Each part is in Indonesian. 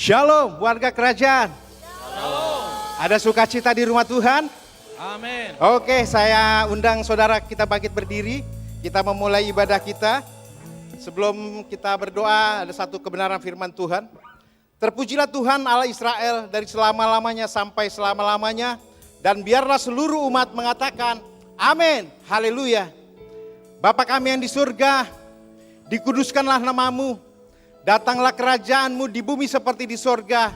Shalom warga kerajaan. Shalom. Ada sukacita di rumah Tuhan? Amin. Oke, saya undang saudara kita bangkit berdiri. Kita memulai ibadah kita. Sebelum kita berdoa, ada satu kebenaran firman Tuhan. Terpujilah Tuhan Allah Israel dari selama-lamanya sampai selama-lamanya. Dan biarlah seluruh umat mengatakan, amin, haleluya. Bapa kami yang di surga, dikuduskanlah namamu. Datanglah kerajaanmu di bumi seperti di sorga.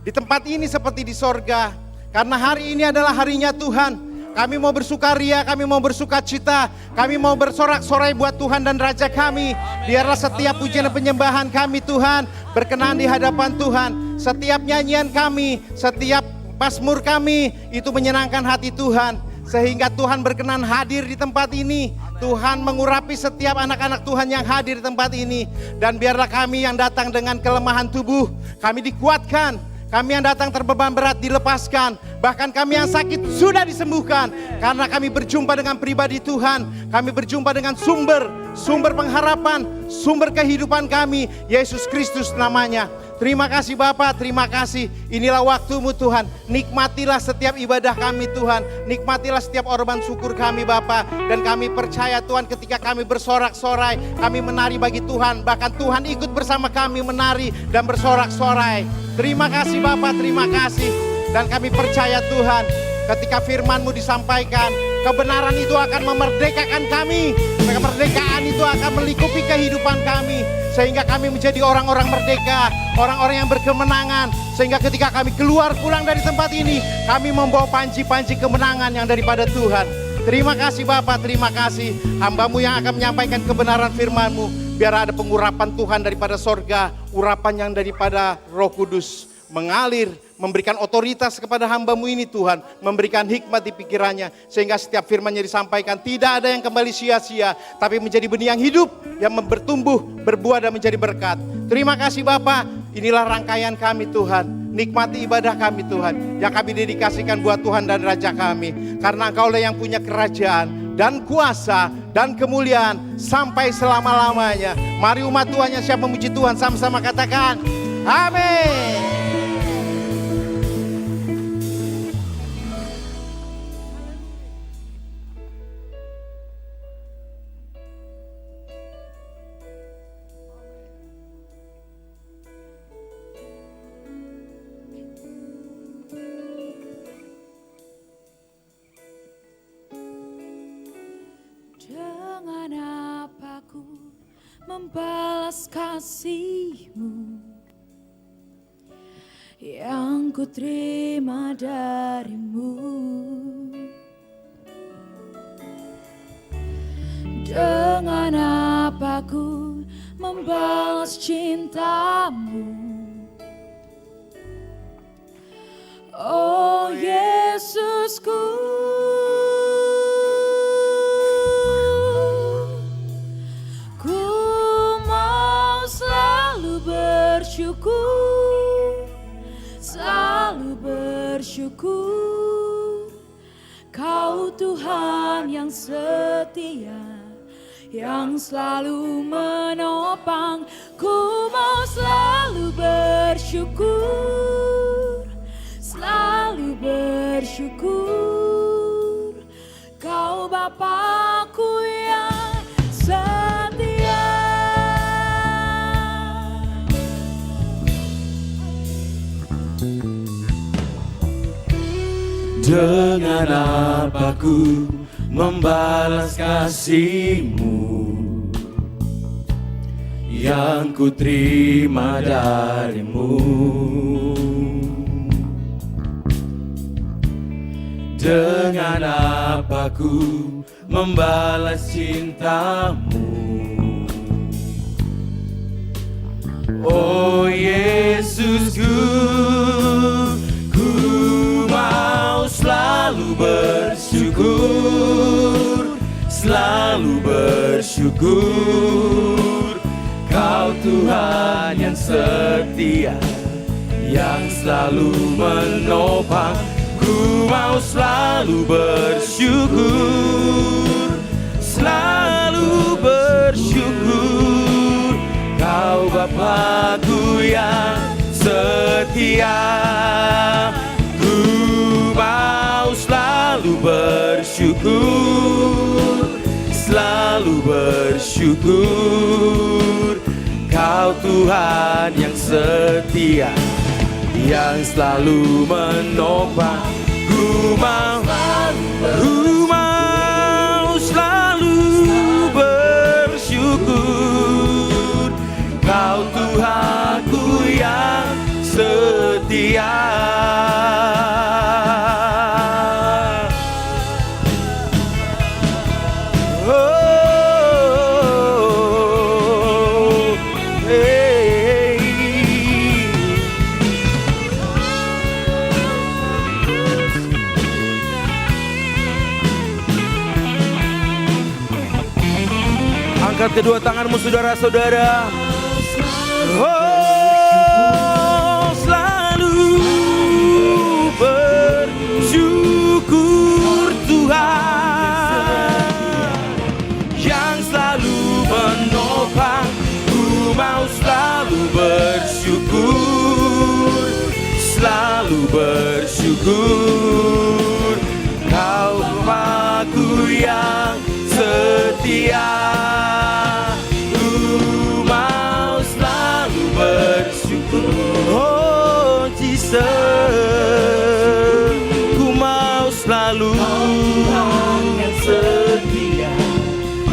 Di tempat ini seperti di sorga. Karena hari ini adalah harinya Tuhan. Kami mau bersukaria, kami mau bersukacita. Kami mau bersorak-sorai buat Tuhan dan Raja kami. Biarlah setiap pujian dan penyembahan kami Tuhan berkenan di hadapan Tuhan. Setiap nyanyian kami, setiap mazmur kami itu menyenangkan hati Tuhan. Sehingga Tuhan berkenan hadir di tempat ini. Tuhan mengurapi setiap anak-anak Tuhan yang hadir di tempat ini. Dan biarlah kami yang datang dengan kelemahan tubuh, kami dikuatkan. Kami yang datang terbeban berat dilepaskan. Bahkan kami yang sakit sudah disembuhkan. Karena kami berjumpa dengan pribadi Tuhan. Kami berjumpa dengan sumber pengharapan, sumber kehidupan kami, Yesus Kristus namanya. Terima kasih Bapa, terima kasih. Inilah waktu-Mu Tuhan. Nikmatilah setiap ibadah kami Tuhan. Nikmatilah setiap orban syukur kami Bapa. Dan kami percaya Tuhan ketika kami bersorak-sorai, kami menari bagi Tuhan. Bahkan Tuhan ikut bersama kami menari dan bersorak-sorai. Terima kasih Bapa, terima kasih. Dan kami percaya Tuhan ketika firman-Mu disampaikan, kebenaran itu akan memerdekakan kami. Kemerdekaan itu akan melingkupi kehidupan kami. Sehingga kami menjadi orang-orang merdeka, orang-orang yang berkemenangan. Sehingga ketika kami keluar pulang dari tempat ini, kami membawa panji-panji kemenangan yang daripada Tuhan. Terima kasih Bapa, terima kasih. Hamba-Mu yang akan menyampaikan kebenaran firman-Mu. Biar ada pengurapan Tuhan daripada sorga, urapan yang daripada Roh Kudus mengalir, memberikan otoritas kepada hamba-Mu ini Tuhan, memberikan hikmat di pikirannya, sehingga setiap firman-Nya disampaikan tidak ada yang kembali sia-sia, tapi menjadi benih yang hidup, yang bertumbuh, berbuah dan menjadi berkat. Terima kasih Bapa, inilah rangkaian kami Tuhan, nikmati ibadah kami Tuhan, yang kami dedikasikan buat Tuhan dan Raja kami, karena Engkaulah yang punya kerajaan, dan kuasa, dan kemuliaan, sampai selama-lamanya. Mari umat Tuhan yang siap memuji Tuhan, sama-sama katakan, amin. Dengan apa ku membalas kasih-Mu yang ku terima dari-Mu? Dengan apa ku membalas cinta-Mu? Oh Yesusku, selalu bersyukur, Kau Tuhan yang setia, yang selalu menopang. Ku mau selalu bersyukur, selalu bersyukur, Kau Bapa-Ku yang setia. Dengan apa ku membalas kasih-Mu yang ku terima dari-Mu? Dengan apa ku membalas cinta-Mu? Oh Yesusku, selalu bersyukur, selalu bersyukur, Kau Tuhan yang setia, yang selalu menopang. Ku mau selalu bersyukur, selalu bersyukur, Kau Bapa-Ku yang setia. setia. Ku mau selalu bersyukur, selalu bersyukur. Kau Tuhan yang setia, yang selalu menopang. Ku mau selalu bersyukur. Kau Tuhanku yang setia. Angkat kedua tanganmu saudara-saudara. Oh, selalu bersyukur Tuhan yang selalu menopang. Ku mau selalu bersyukur, selalu bersyukur. Kau Bapakku yang setia. Oh Jesus, ku mau selalu yang setia,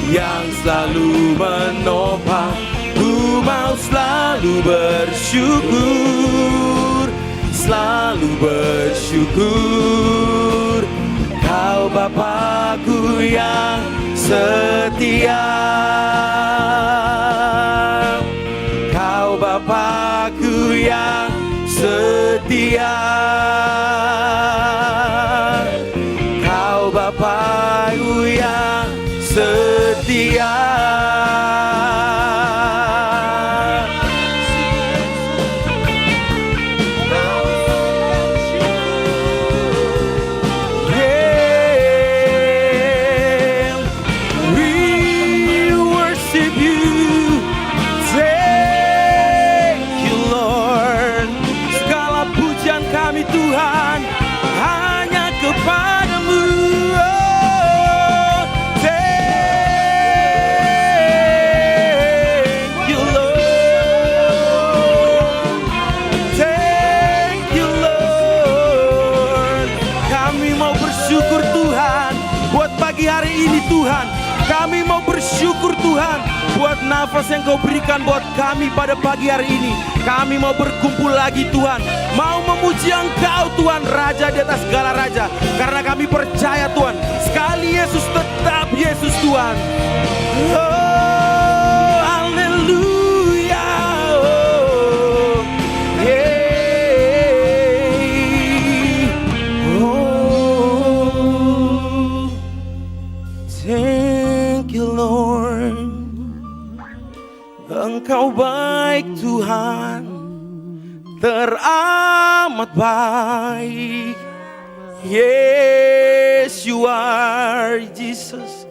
yang selalu menopang. Ku mau selalu bersyukur, selalu bersyukur. Kau Bapakku yang setia. Kau Bapakku yang setia. Kau Bapakku yang setia. Tuhan hanya kepadamu. Oh, thank you Lord, thank you Lord. Kami mau bersyukur Tuhan buat pagi hari ini Tuhan. Kami mau bersyukur Tuhan buat nafas yang Kau berikan buat kami pada pagi hari ini. Kami mau berkumpul lagi Tuhan, mau memuji Engkau Tuhan, Raja di atas segala raja. Karena kami percaya Tuhan, sekali Yesus tetap Yesus Tuhan. Oh, haleluya. Oh, hey. Oh, thank you Lord. Engkau baik Tuhan, teramat baik. Yes, you are Jesus.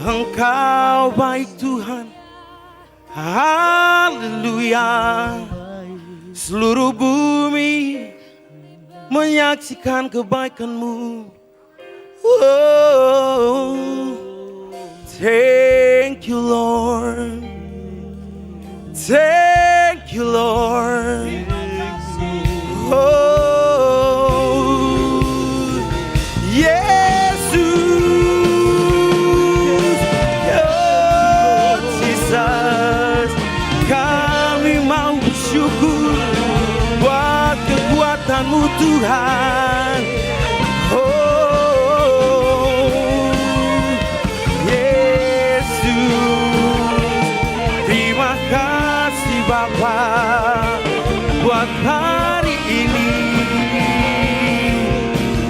Engkau baik Tuhan. Haleluya. Seluruh bumi menyaksikan kebaikan-Mu. Oh, thank you Lord. Thank you Lord. Oh, Yesus, oh Jesus, kami mau bersyukur buat kekuatan-Mu Tuhan. Oh, Yesus, terima kasih Bapa buat hari ini.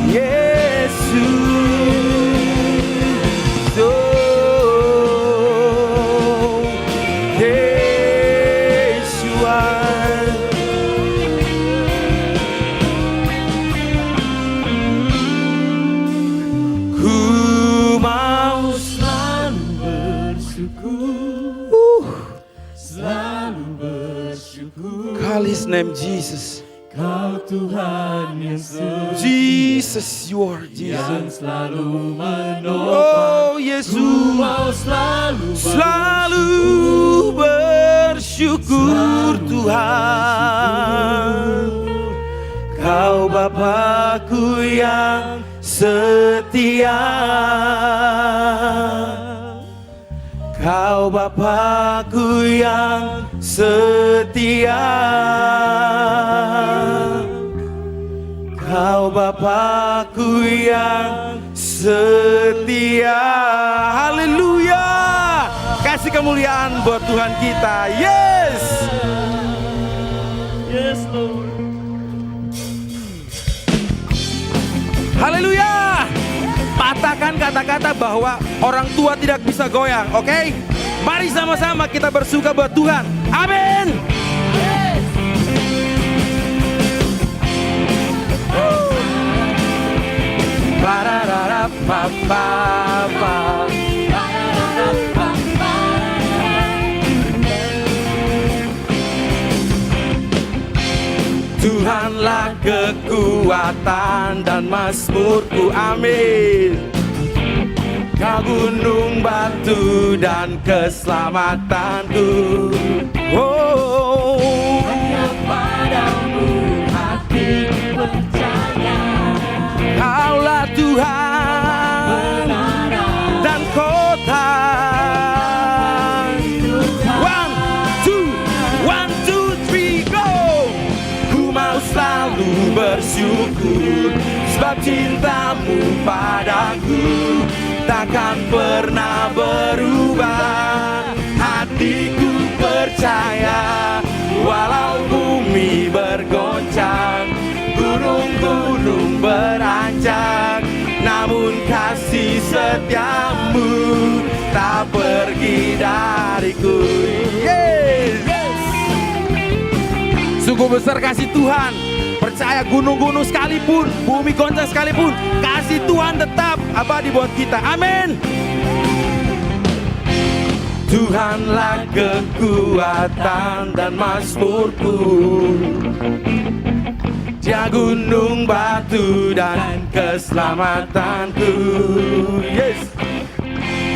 Yesus, oh, Yesus, ku mau selalu bersyukur, selalu bersyukur. Call His name Jesus. Kau Tuhan yang setia, Jesus, you are yang Jesus. selalu menopang. Oh Ku Yesus, mau selalu bersyukur Tuhan. Kau Bapa-Ku yang setia, Kau Bapa-Ku yang setia, Kau Bapa-Ku yang setia. Haleluya. Kasih kemuliaan buat Tuhan kita. Yes. Yes, Lord. Haleluya. Patahkan kata-kata bahwa orang tua tidak bisa goyang, oke? Mari sama-sama kita bersuka buat Tuhan. Amin. Tuhanlah kekuatan dan mazmurku, amin. Kau gunung batu dan keselamatanku. Oh, Hanya padamu hatiku percaya. Kaulah Tuhan dan kota. One, two, three, go. Ku mau selalu bersyukur sebab cintamu padaku takkan pernah berubah. Hatiku percaya walau bumi bergoncang, gunung-gunung beranjak, namun kasih setiamu tak pergi dariku. Yes. Sungguh besar kasih Tuhan. Percaya gunung-gunung sekalipun, bumi goncang sekalipun, kasih Tuhan tetap abadi buat kita. Amin. Tuhanlah kekuatan dan mazmurku, Dia gunung batu dan keselamatanku. Yes.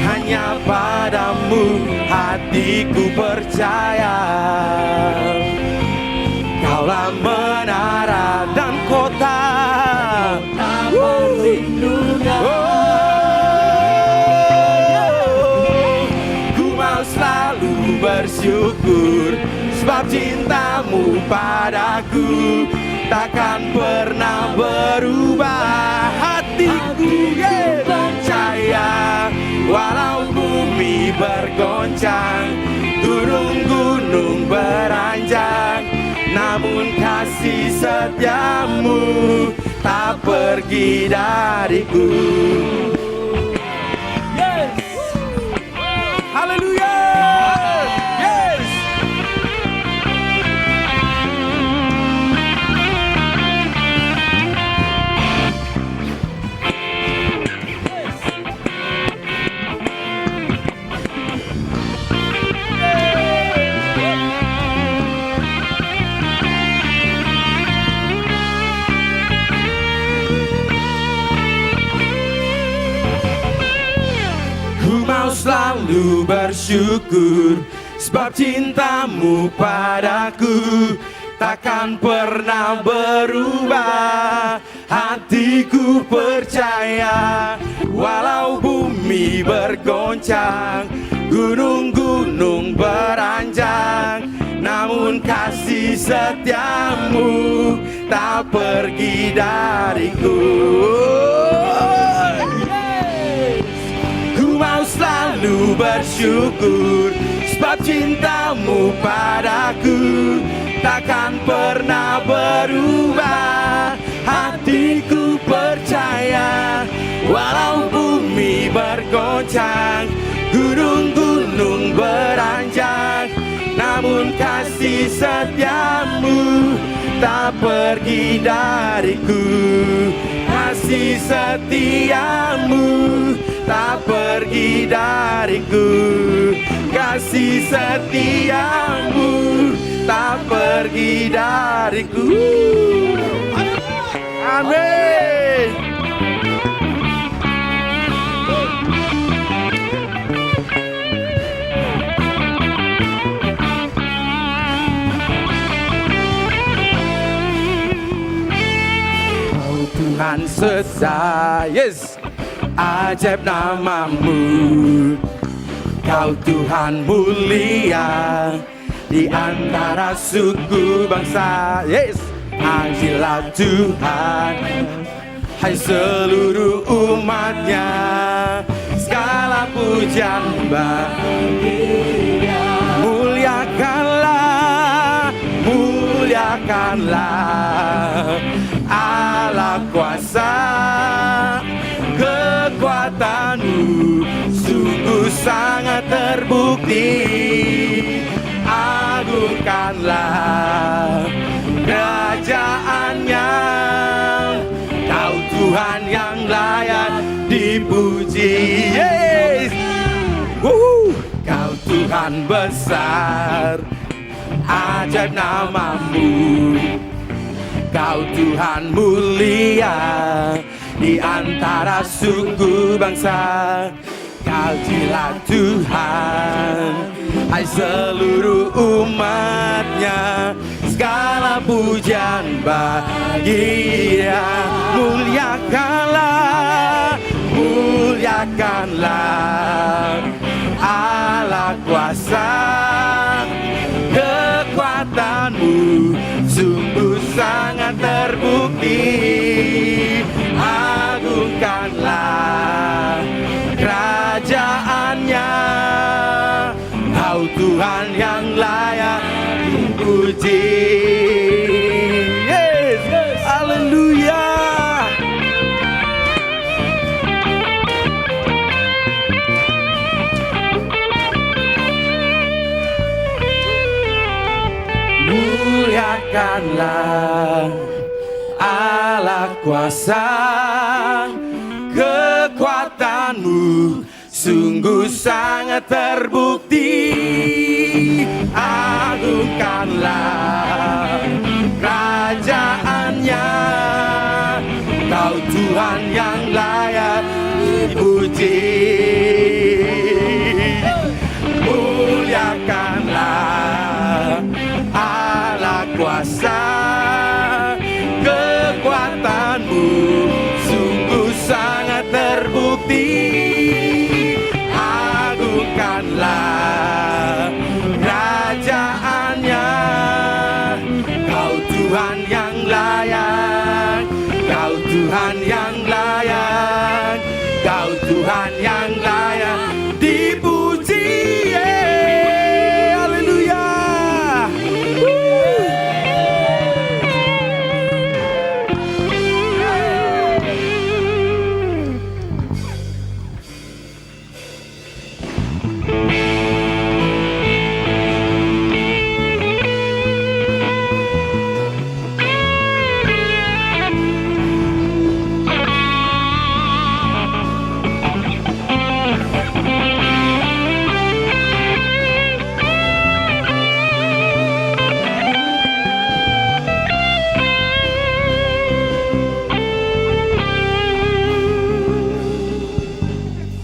Hanya padamu hatiku percaya. Kaulah menara dan kota perlindungan. Ku mau selalu bersyukur sebab cintamu padaku takkan pernah berubah. Hatiku percaya walau bumi bergoncang, gunung-gunung beranjak, namun kasih setiamu tak pergi dariku. Yes. Haleluya. Yes. Selalu bersyukur sebab cintamu padaku takkan pernah berubah. Hatiku percaya walau bumi bergoncang, gunung-gunung beranjak, namun kasih setiamu tak pergi dariku. Mau selalu bersyukur sebab cintamu padaku takkan pernah berubah. Hatiku percaya walau bumi bergoncang, gunung-gunung beranjak, namun kasih setiamu tak pergi dariku. Kasih setiamu tak pergi dariku. Kasih setiamu tak pergi dariku. Amin. Tuhan setia, yes, ajaib namamu. Kau Tuhan mulia di antara suku bangsa, yes, ajilah Tuhan, hai seluruh umatnya, segala pujian bagi Dia. Muliakanlah, muliakanlah Allah kuasa, kekuatanmu sungguh sangat terbukti. Agungkanlah kerajaannya, Kau Tuhan yang layak dipuji. Yes. Kau Tuhan besar, ajaib namamu. Kau Tuhan mulia di antara suku bangsa. Kau jilat Tuhan, hai seluruh umatnya, segala pujian bagi Dia. Muliakanlah, muliakanlah Allah kuasa, kekuatanmu sungguh sangat terbukti. Agungkanlah kerajaannya, Kau Tuhan yang layak dipuji. Yes, haleluya. Muliakanlah Allah kuasa, kekuatanmu sungguh sangat terbukti. Agungkanlah kerajaannya, Kau Tuhan yang layak dipuji. Muliakanlah Allah kuasa, kekuatanmu sungguh sangat terbukti. Agungkanlah kerajaannya, Kau Tuhan yang layak, Kau Tuhan yang layak, Kau Tuhan yang layak dipuji. Haleluya.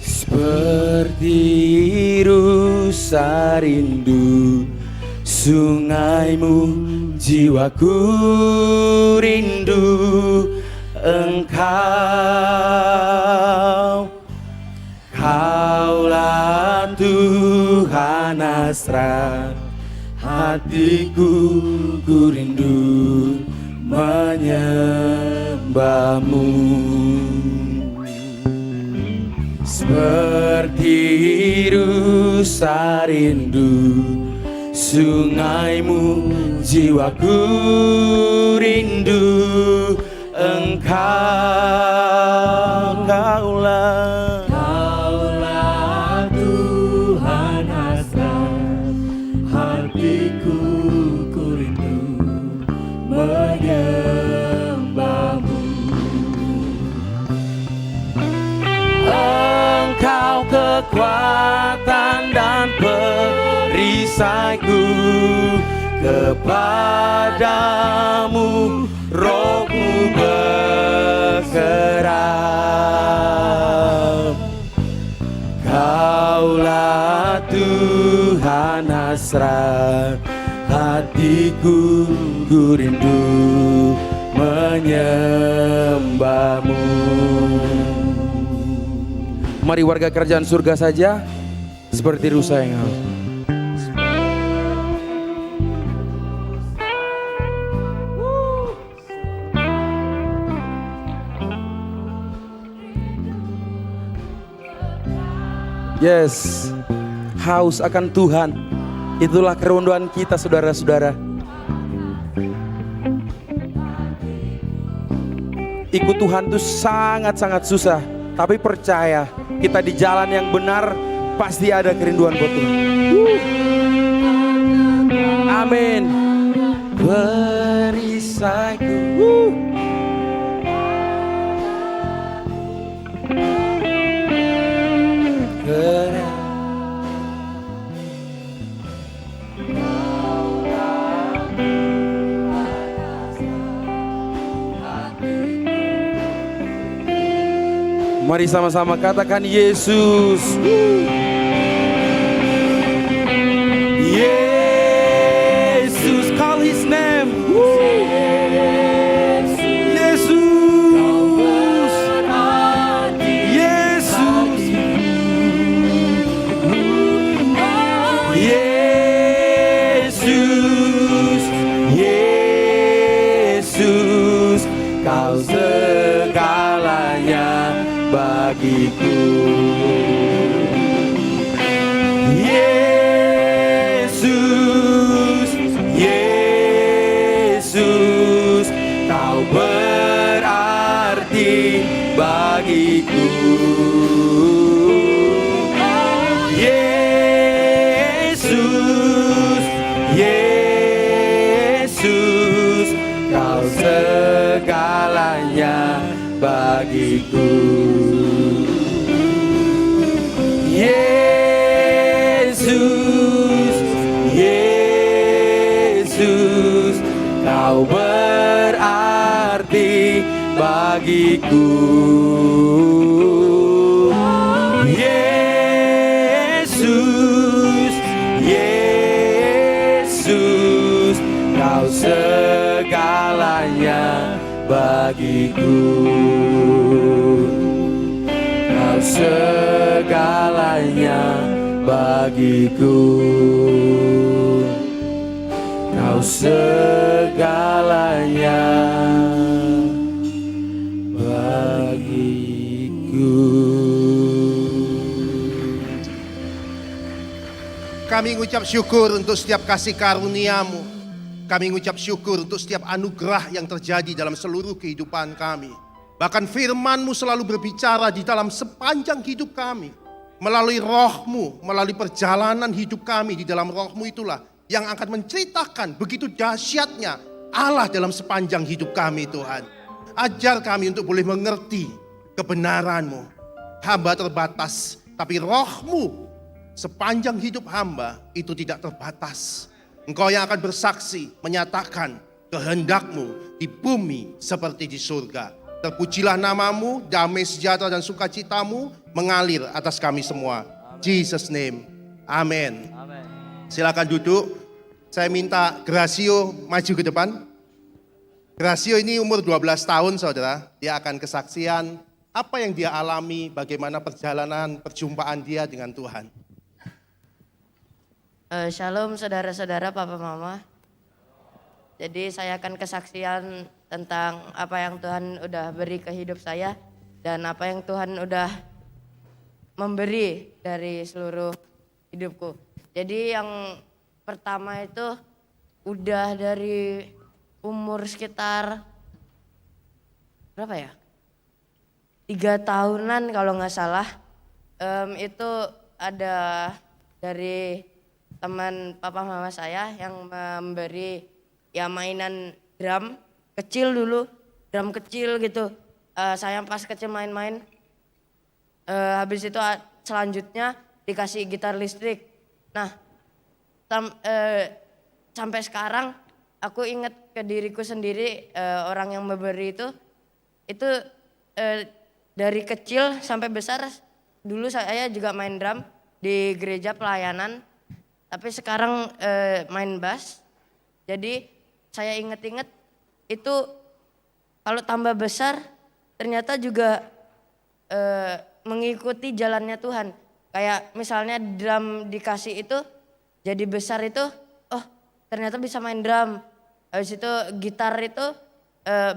Seperti rusa rindu sungaimu, jiwaku rindu Engkau. Kaulah Tuhan hasrat hatiku, ku rindu menyembahmu. Seperti rusa rindu sungaimu, jiwaku rindu Engkau. Kaulah Tuhan hasrat hatiku, ku rindu menyembahmu. Engkau kekuatan dan perisaiku, kepadamu rohmu bergerak. Kaulah Tuhan hasrat hatiku, ku rindu menyembahmu. Mari warga kerajaan surga saja seperti rusa yang haus. Yes, haus akan Tuhan. Itulah kerinduan kita, saudara-saudara. Ikut Tuhan itu sangat-sangat susah. Tapi percaya, kita di jalan yang benar pasti ada kerinduan buat Tuhan. Amin. Perisaiku. Mari sama-sama katakan Yesus. Yesus, call his name. Yesus. Yesus. Yesus. Yesus, kau segalanya bagiku. Yesus, Yesus, kau berarti bagiku. Yesus, Yesus, kau segalanya bagiku. Yesus, Yesus, kau berarti bagiku. Yesus, Yesus, kau segalanya bagiku. Kau segalanya bagiku. Kau segalanya bagiku. Kami mengucap syukur untuk setiap kasih karunia-Mu. Kami mengucap syukur untuk setiap anugerah yang terjadi dalam seluruh kehidupan kami. Bahkan firman-Mu selalu berbicara di dalam sepanjang hidup kami. Melalui roh-Mu, melalui perjalanan hidup kami di dalam roh-Mu itulah yang akan menceritakan begitu dahsyatnya Allah dalam sepanjang hidup kami Tuhan. Ajar kami untuk boleh mengerti kebenaran-Mu. Hamba terbatas, tapi roh-Mu sepanjang hidup hamba itu tidak terbatas. Engkau yang akan bersaksi, menyatakan kehendak-Mu di bumi seperti di surga. Terpujilah nama-Mu, damai sejahtera dan sukacita-Mu mengalir atas kami semua. Jesus name, amin. Silakan duduk. Saya minta Gracio maju ke depan. Gracio ini umur 12 tahun saudara. Dia akan kesaksian apa yang dia alami, bagaimana perjalanan perjumpaan dia dengan Tuhan. Shalom saudara-saudara, papa mama. Jadi saya akan kesaksian tentang apa yang Tuhan udah beri ke hidup saya dan apa yang Tuhan udah memberi dari seluruh hidupku. Jadi yang pertama itu udah dari umur sekitar berapa ya? 3 tahunan kalau nggak salah. Itu ada dari teman papa mama saya yang memberi ya mainan drum kecil dulu, drum kecil gitu. Saya pas kecil main-main. Habis itu selanjutnya dikasih gitar listrik. Nah, sampai sekarang aku ingat ke diriku sendiri, orang yang memberi itu dari kecil sampai besar. Dulu saya juga main drum di gereja pelayanan, tapi sekarang main bass. Jadi saya inget-inget itu kalau tambah besar ternyata juga mengikuti jalannya Tuhan. Kayak misalnya drum dikasih itu jadi besar itu, oh ternyata bisa main drum. Habis itu gitar itu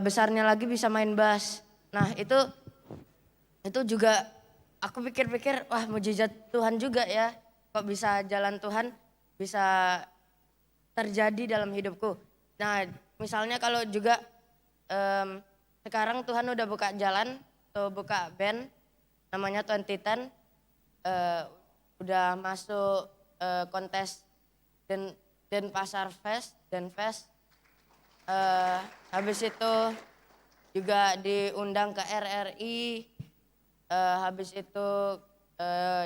besarnya lagi bisa main bass. Nah itu juga aku pikir-pikir, wah mujizat Tuhan juga ya. Kok bisa jalan Tuhan bisa terjadi dalam hidupku. Nah misalnya kalau juga sekarang Tuhan udah buka jalan, tuh buka band namanya 2010, udah masuk kontes Denpasar Fest, Denfest. Habis itu juga diundang ke RRI, habis itu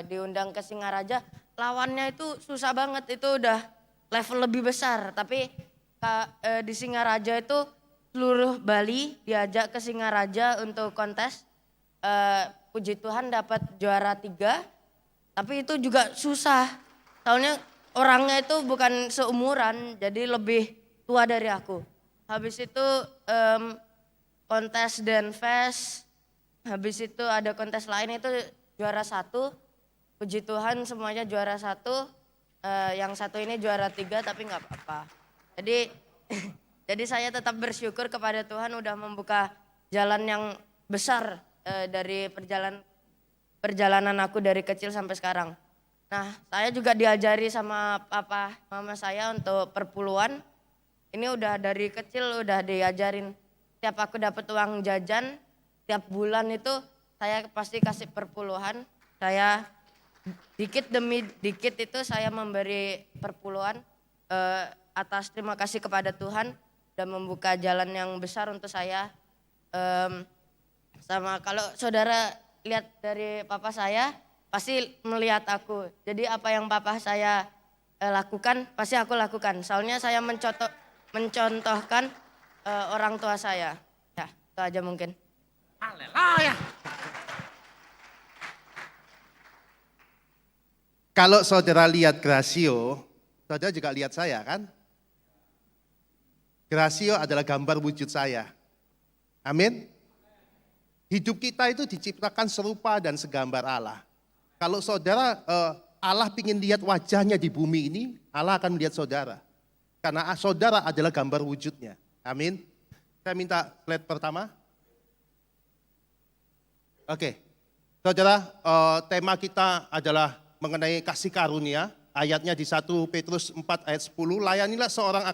diundang ke Singaraja. Lawannya itu susah banget, itu udah level lebih besar. Tapi di Singaraja itu seluruh Bali diajak ke Singaraja untuk kontes. Puji Tuhan dapat juara 3, tapi itu juga susah. Soalnya orangnya itu bukan seumuran, jadi lebih tua dari aku. Habis itu kontes Denfest, habis itu ada kontes lain itu juara 1. Puji Tuhan semuanya juara 1, yang satu ini juara 3 tapi nggak apa-apa. Jadi saya tetap bersyukur kepada Tuhan udah membuka jalan yang besar dari perjalanan aku dari kecil sampai sekarang. Nah saya juga diajari sama papa mama saya untuk perpuluhan. Ini udah dari kecil udah diajarin. Tiap aku dapat uang jajan, tiap bulan itu saya pasti kasih perpuluhan. Saya dikit demi dikit itu saya memberi perpuluhan atas terima kasih kepada Tuhan dan membuka jalan yang besar untuk saya. Sama kalau saudara lihat dari papa saya pasti melihat aku. Jadi apa yang papa saya lakukan pasti aku lakukan. Soalnya saya mencontohkan orang tua saya. Ya, itu aja mungkin. Haleluya. Kalau saudara lihat Gracio, saudara juga lihat saya kan? Gracio adalah gambar wujud saya. Amin. Hidup kita itu diciptakan serupa dan segambar Allah. Kalau saudara, Allah ingin lihat wajahnya di bumi ini, Allah akan melihat saudara. Karena saudara adalah gambar wujudnya. Amin. Saya minta slide pertama. Oke. Saudara, tema kita adalah mengenai kasih karunia. Ayatnya di 1 Petrus 4 ayat 10. Layanilah seorang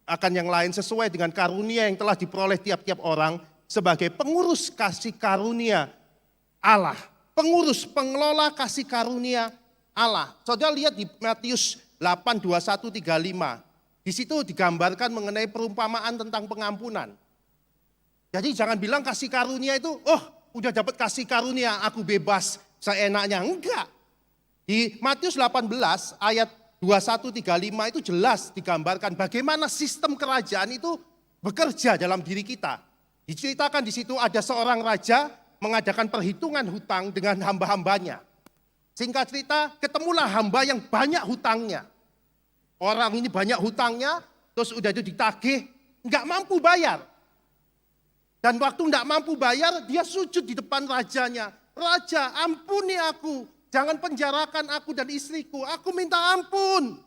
akan yang lain sesuai dengan karunia yang telah diperoleh tiap-tiap orang sebagai pengurus kasih karunia Allah. Pengurus, pengelola kasih karunia Allah. Saudara lihat di Matius 8, 21, 35. Di situ digambarkan mengenai perumpamaan tentang pengampunan. Jadi jangan bilang kasih karunia itu, oh udah dapat kasih karunia, aku bebas seenaknya. Enggak. Di Matius 18 ayat 21, 35 itu jelas digambarkan bagaimana sistem kerajaan itu bekerja dalam diri kita. Diceritakan di situ ada seorang raja mengadakan perhitungan hutang dengan hamba-hambanya. Singkat cerita, ketemulah hamba yang banyak hutangnya. Orang ini banyak hutangnya, terus udah itu ditagih, nggak mampu bayar. Dan waktu nggak mampu bayar, dia sujud di depan rajanya. Raja, ampuni aku, jangan penjarakan aku dan istriku, aku minta ampun.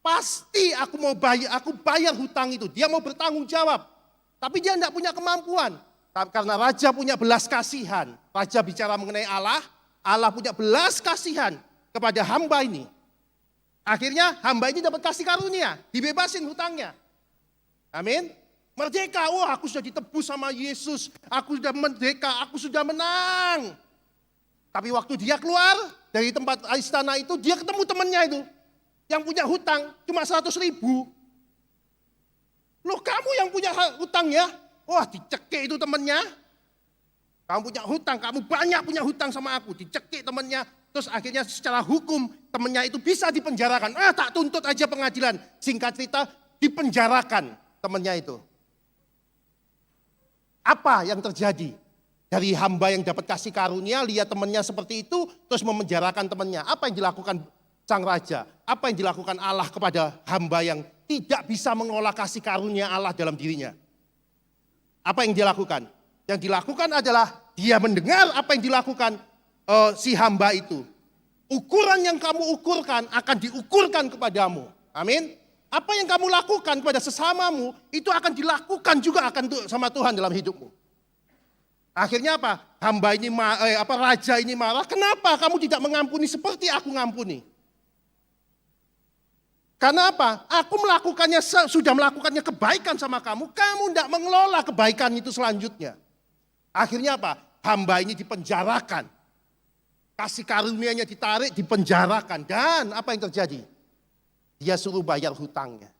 Pasti aku mau bayar, aku bayar hutang itu. Dia mau bertanggung jawab. Tapi dia tidak punya kemampuan. Karena raja punya belas kasihan. Raja bicara mengenai Allah, Allah punya belas kasihan kepada hamba ini. Akhirnya hamba ini dapat kasih karunia, dibebasin hutangnya. Amin. Merdeka, wah aku sudah ditebus sama Yesus. Aku sudah merdeka, aku sudah menang. Tapi waktu dia keluar dari tempat istana itu, dia ketemu temannya itu. Yang punya hutang cuma 100.000. Loh kamu yang punya hutang ya? Wah dicekik itu temannya. Kamu punya hutang, kamu banyak punya hutang sama aku. Dicekik temannya, Terus akhirnya secara hukum temannya itu bisa dipenjarakan. Tak tuntut aja pengadilan. Singkat cerita dipenjarakan temannya itu. Apa yang terjadi? Dari hamba yang dapat kasih karunia, lihat temannya seperti itu, terus memenjarakan temannya. Apa yang dilakukan sang raja? Apa yang dilakukan Allah kepada hamba yang tidak bisa mengolah kasih karunia Allah dalam dirinya? Apa yang dia lakukan? Yang dilakukan adalah dia mendengar apa yang dilakukan si hamba itu. Ukuran yang kamu ukurkan akan diukurkan kepadamu. Amin. Apa yang kamu lakukan kepada sesamamu itu akan dilakukan juga sama Tuhan dalam hidupmu. Akhirnya apa? Hamba ini raja ini marah. Kenapa kamu tidak mengampuni seperti aku ngampuni? Karena apa? Aku sudah melakukannya kebaikan sama kamu. Kamu tidak mengelola kebaikan itu selanjutnya. Akhirnya apa? Hamba ini dipenjarakan. Kasih karunianya ditarik, dipenjarakan. Dan apa yang terjadi? Dia suruh bayar hutangnya.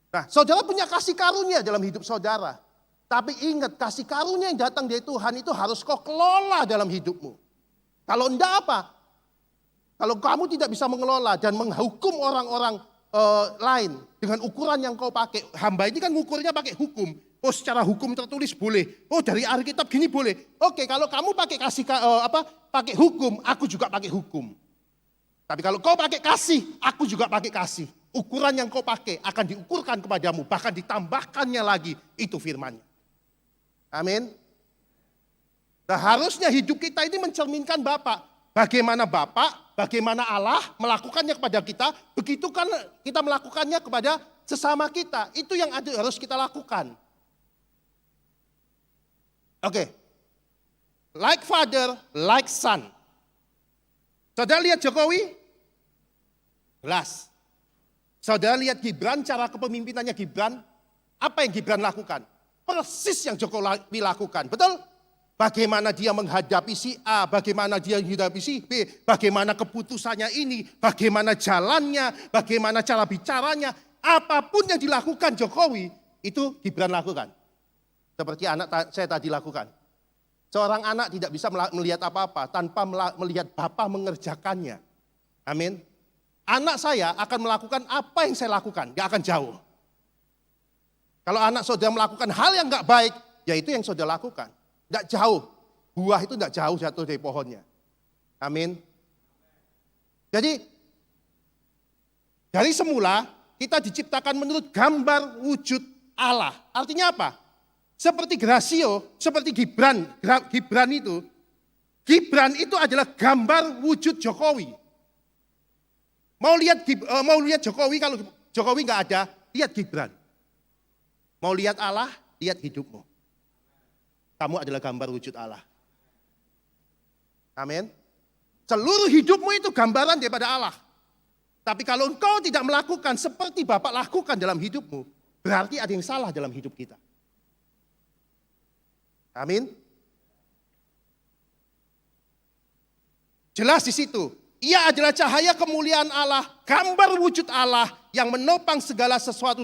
Nah, saudara punya kasih karunia dalam hidup saudara. Tapi ingat, kasih karunia yang datang dari Tuhan itu harus kau kelola dalam hidupmu. Kalau enggak apa? Kalau kamu tidak bisa mengelola dan menghukum orang-orang lain dengan ukuran yang kau pakai. Hamba ini kan ngukurnya pakai hukum. Oh, secara hukum tertulis boleh. Oh, dari Alkitab gini boleh. Oke, kalau kamu pakai pakai hukum, aku juga pakai hukum. Tapi kalau kau pakai kasih, aku juga pakai kasih. Ukuran yang kau pakai akan diukurkan kepadamu, bahkan ditambahkannya lagi, itu firman-Nya. Amin. Nah, harusnya hidup kita ini mencerminkan Bapa. Bagaimana Bapa, bagaimana Allah melakukannya kepada kita, begitu kan kita melakukannya kepada sesama kita. Itu yang harus kita lakukan. Oke. Like father, like son. Saudara lihat Jokowi? Jelas. Saudara lihat Gibran, cara kepemimpinannya Gibran. Apa yang Gibran lakukan? Persis yang Jokowi lakukan, betul? Bagaimana dia menghadapi si A, bagaimana dia menghadapi si B, bagaimana keputusannya ini, bagaimana jalannya, bagaimana cara bicaranya. Apapun yang dilakukan Jokowi, itu Gibran lakukan. Seperti anak saya tadi lakukan. Seorang anak tidak bisa melihat apa-apa tanpa melihat Bapa mengerjakannya. Amin. Anak saya akan melakukan apa yang saya lakukan, gak akan jauh. Kalau anak saudara melakukan hal yang gak baik, ya itu yang saudara lakukan. Gak jauh, buah itu gak jauh jatuh dari pohonnya. Amin. Jadi, dari semula kita diciptakan menurut gambar wujud Allah. Artinya apa? Seperti Gracio, seperti Gibran itu adalah gambar wujud Jokowi. Mau lihat Jokowi, kalau Jokowi nggak ada, lihat Gibran. Mau lihat Allah, lihat hidupmu. Kamu adalah gambar wujud Allah. Amin. Seluruh hidupmu itu gambaran daripada Allah. Tapi kalau engkau tidak melakukan seperti Bapak lakukan dalam hidupmu, berarti ada yang salah dalam hidup kita. Amin. Jelas di situ. Ia adalah cahaya kemuliaan Allah, gambar wujud Allah yang menopang segala sesuatu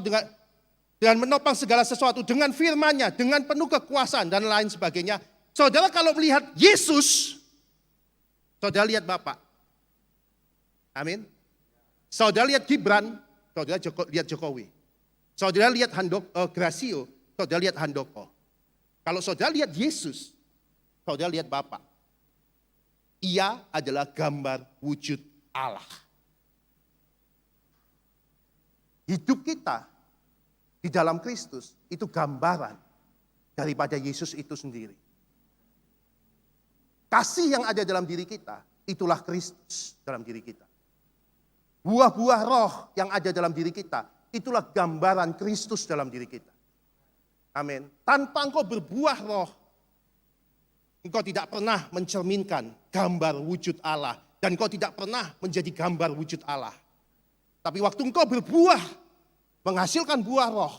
dengan firman-Nya, dengan penuh kekuasaan dan lain sebagainya. Saudara kalau melihat Yesus, saudara lihat Bapa. Amin. Saudara lihat Gibran, saudara lihat Jokowi. Saudara lihat Gracio, saudara lihat Handoko. Kalau saudara lihat Yesus, saudara lihat Bapa. Ia adalah gambar wujud Allah. Hidup kita di dalam Kristus itu gambaran daripada Yesus itu sendiri. Kasih yang ada dalam diri kita, itulah Kristus dalam diri kita. Buah-buah roh yang ada dalam diri kita, itulah gambaran Kristus dalam diri kita. Amin. Tanpa engkau berbuah roh, engkau tidak pernah mencerminkan gambar wujud Allah. Dan engkau tidak pernah menjadi gambar wujud Allah. Tapi waktu engkau berbuah, menghasilkan buah roh,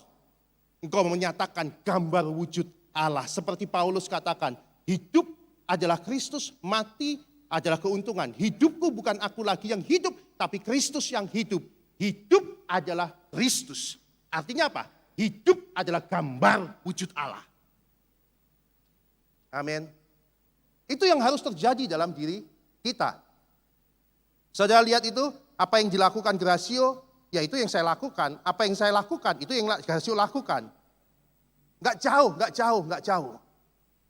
engkau menyatakan gambar wujud Allah. Seperti Paulus katakan, hidup adalah Kristus, mati adalah keuntungan. Hidupku bukan aku lagi yang hidup, tapi Kristus yang hidup. Hidup adalah Kristus. Artinya apa? Hidup adalah gambar wujud Allah. Amin. Itu yang harus terjadi dalam diri kita. Saudara lihat itu, apa yang dilakukan Gracio, ya itu yang saya lakukan. Apa yang saya lakukan, itu yang Gracio lakukan. Nggak jauh.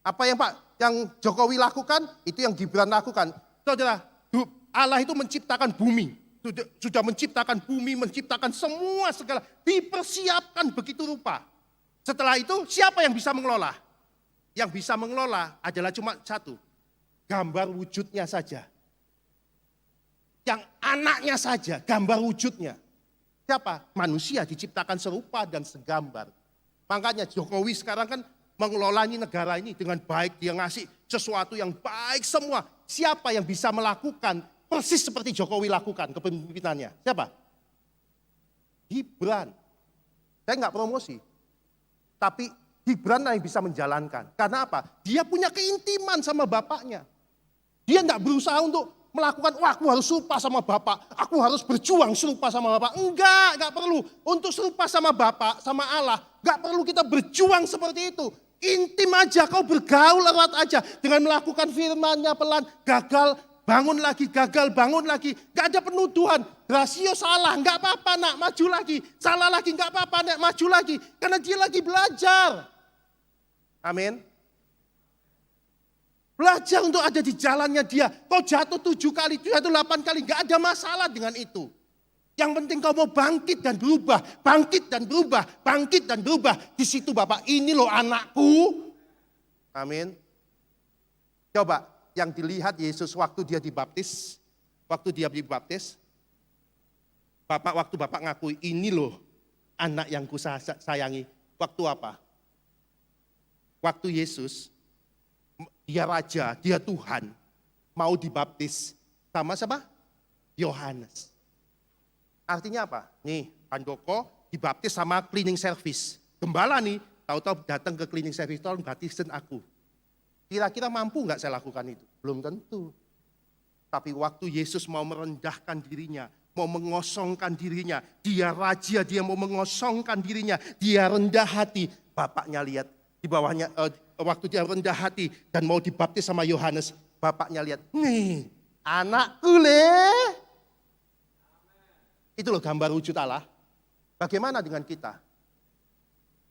Apa yang Jokowi lakukan, itu yang Gibran lakukan. Saudara, Allah itu menciptakan bumi. Sudah menciptakan bumi, menciptakan semua segala. Dipersiapkan begitu rupa. Setelah itu, siapa yang bisa mengelola? Yang bisa mengelola adalah cuma satu. Gambar wujudnya saja. Yang anaknya saja, gambar wujudnya. Siapa? Manusia diciptakan serupa dan segambar. Makanya Jokowi sekarang kan mengelola negara ini dengan baik. Dia ngasih sesuatu yang baik semua. Siapa yang bisa melakukan persis seperti Jokowi lakukan kepemimpinannya? Siapa? Gibran. Saya nggak promosi. Tapi Gibran yang bisa menjalankan. Karena apa? Dia punya keintiman sama bapaknya. Dia nggak berusaha untuk melakukan, wah aku harus serupa sama bapak. Aku harus berjuang serupa sama bapak. Enggak perlu. Untuk serupa sama bapak, sama Allah. Enggak perlu kita berjuang seperti itu. Intim aja, kau bergaul erat aja. Dengan melakukan firman-Nya pelan, gagal, bangun lagi, gagal, bangun lagi. Enggak ada penuduhan. Gracio salah, enggak apa-apa nak, maju lagi. Salah lagi, enggak apa-apa nak, maju lagi. Karena dia lagi belajar. Amin. Belajar untuk ada di jalannya dia. Kau jatuh 7 kali, jatuh 8 kali. Enggak ada masalah dengan itu. Yang penting kau mau bangkit dan berubah. Bangkit dan berubah. Bangkit dan berubah. Di situ Bapak, ini loh anakku. Amin. Coba yang dilihat Yesus waktu dia dibaptis. Waktu dia dibaptis. Waktu Bapak ngakui, ini loh anak yang ku sayangi. Waktu apa? Waktu Yesus, dia raja, dia Tuhan, mau dibaptis sama siapa? Yohanes. Artinya apa? Nih, Handoko dibaptis sama cleaning service. Gembala nih, tahu-tahu datang ke cleaning service, tolong baptisin aku. Kira-kira mampu nggak saya lakukan itu? Belum tentu. Tapi waktu Yesus mau merendahkan dirinya, mau mengosongkan dirinya, dia raja, dia mau mengosongkan dirinya, dia rendah hati. Bapaknya lihat di bawahnya, waktu dia rendah hati dan mau dibaptis sama Yohanes, bapaknya lihat, nih anakku le. Itu loh gambar wujud Allah. Bagaimana dengan kita?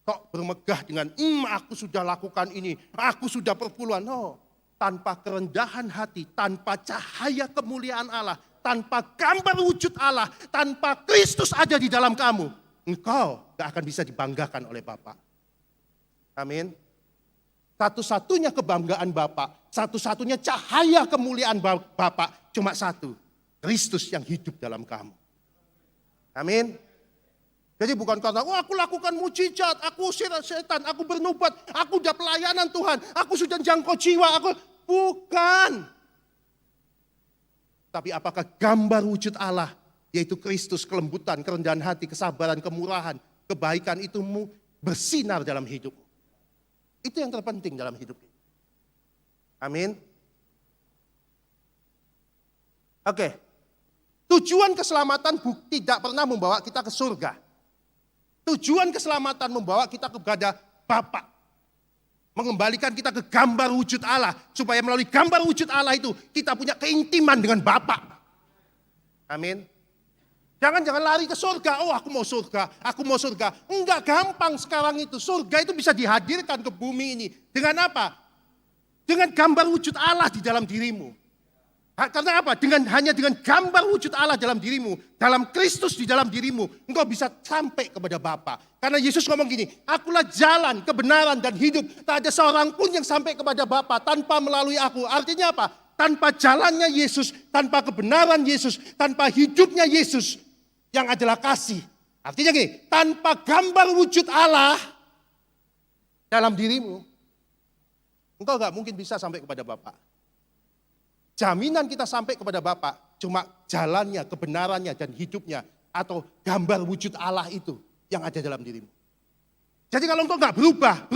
Kok bermegah dengan, aku sudah lakukan ini, aku sudah perpuluhan. No, tanpa kerendahan hati, tanpa cahaya kemuliaan Allah, tanpa gambar wujud Allah, tanpa Kristus ada di dalam kamu, engkau gak akan bisa dibanggakan oleh Bapa. Amin. Satu-satunya kebanggaan Bapa, satu-satunya cahaya kemuliaan Bapa, cuma satu, Kristus yang hidup dalam kamu. Amin. Jadi bukan karena, aku lakukan mujizat, aku usir setan, aku bernubuat, aku udah pelayanan Tuhan, aku sudah jangkau jiwa, bukan. Tapi apakah gambar wujud Allah, yaitu Kristus, kelembutan, kerendahan hati, kesabaran, kemurahan, kebaikan itu bersinar dalam hidup. Itu yang terpenting dalam hidup ini. Amin. Oke. Tujuan keselamatan tidak pernah membawa kita ke surga. Tujuan keselamatan membawa kita kepada Bapa. Mengembalikan kita ke gambar wujud Allah. Supaya melalui gambar wujud Allah itu kita punya keintiman dengan Bapa. Amin. Jangan lari ke surga. Oh aku mau surga. Enggak gampang sekarang itu. Surga itu bisa dihadirkan ke bumi ini. Dengan apa? Dengan gambar wujud Allah di dalam dirimu. Karena apa? Hanya dengan gambar wujud Allah dalam dirimu, dalam Kristus di dalam dirimu, engkau bisa sampai kepada Bapa. Karena Yesus ngomong gini, akulah jalan, kebenaran dan hidup. Tak ada seorang pun yang sampai kepada Bapa tanpa melalui aku. Artinya apa? Tanpa jalannya Yesus, tanpa kebenaran Yesus, tanpa hidupnya Yesus yang adalah kasih. Artinya gini, tanpa gambar wujud Allah dalam dirimu, engkau gak mungkin bisa sampai kepada Bapa. Jaminan kita sampai kepada Bapa cuma jalannya, kebenarannya dan hidupnya atau gambar wujud Allah itu yang ada dalam dirimu. Jadi kalau engkau nggak berubah,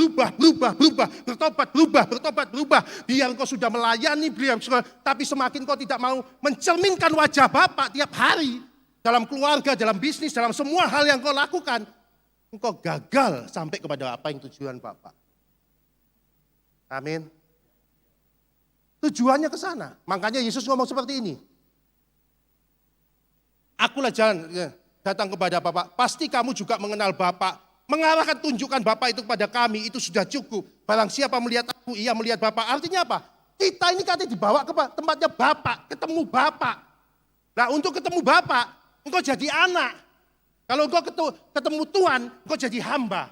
bertobat, biar engkau sudah melayani beliau, tapi semakin kau tidak mau mencerminkan wajah Bapa tiap hari dalam keluarga, dalam bisnis, dalam semua hal yang kau lakukan, engkau gagal sampai kepada apa yang tujuan Bapa. Amin. Tujuannya ke sana. Makanya Yesus ngomong seperti ini. akulah jalan datang kepada Bapa. Pasti kamu juga mengenal Bapa. Mengarahkan tunjukkan Bapa itu kepada kami, itu sudah cukup. Barang siapa melihat aku, ia melihat Bapa. Artinya apa? Kita ini katanya dibawa ke tempatnya Bapa, ketemu Bapa. Nah untuk ketemu Bapa, engkau jadi anak. Kalau engkau ketemu Tuhan, engkau jadi hamba.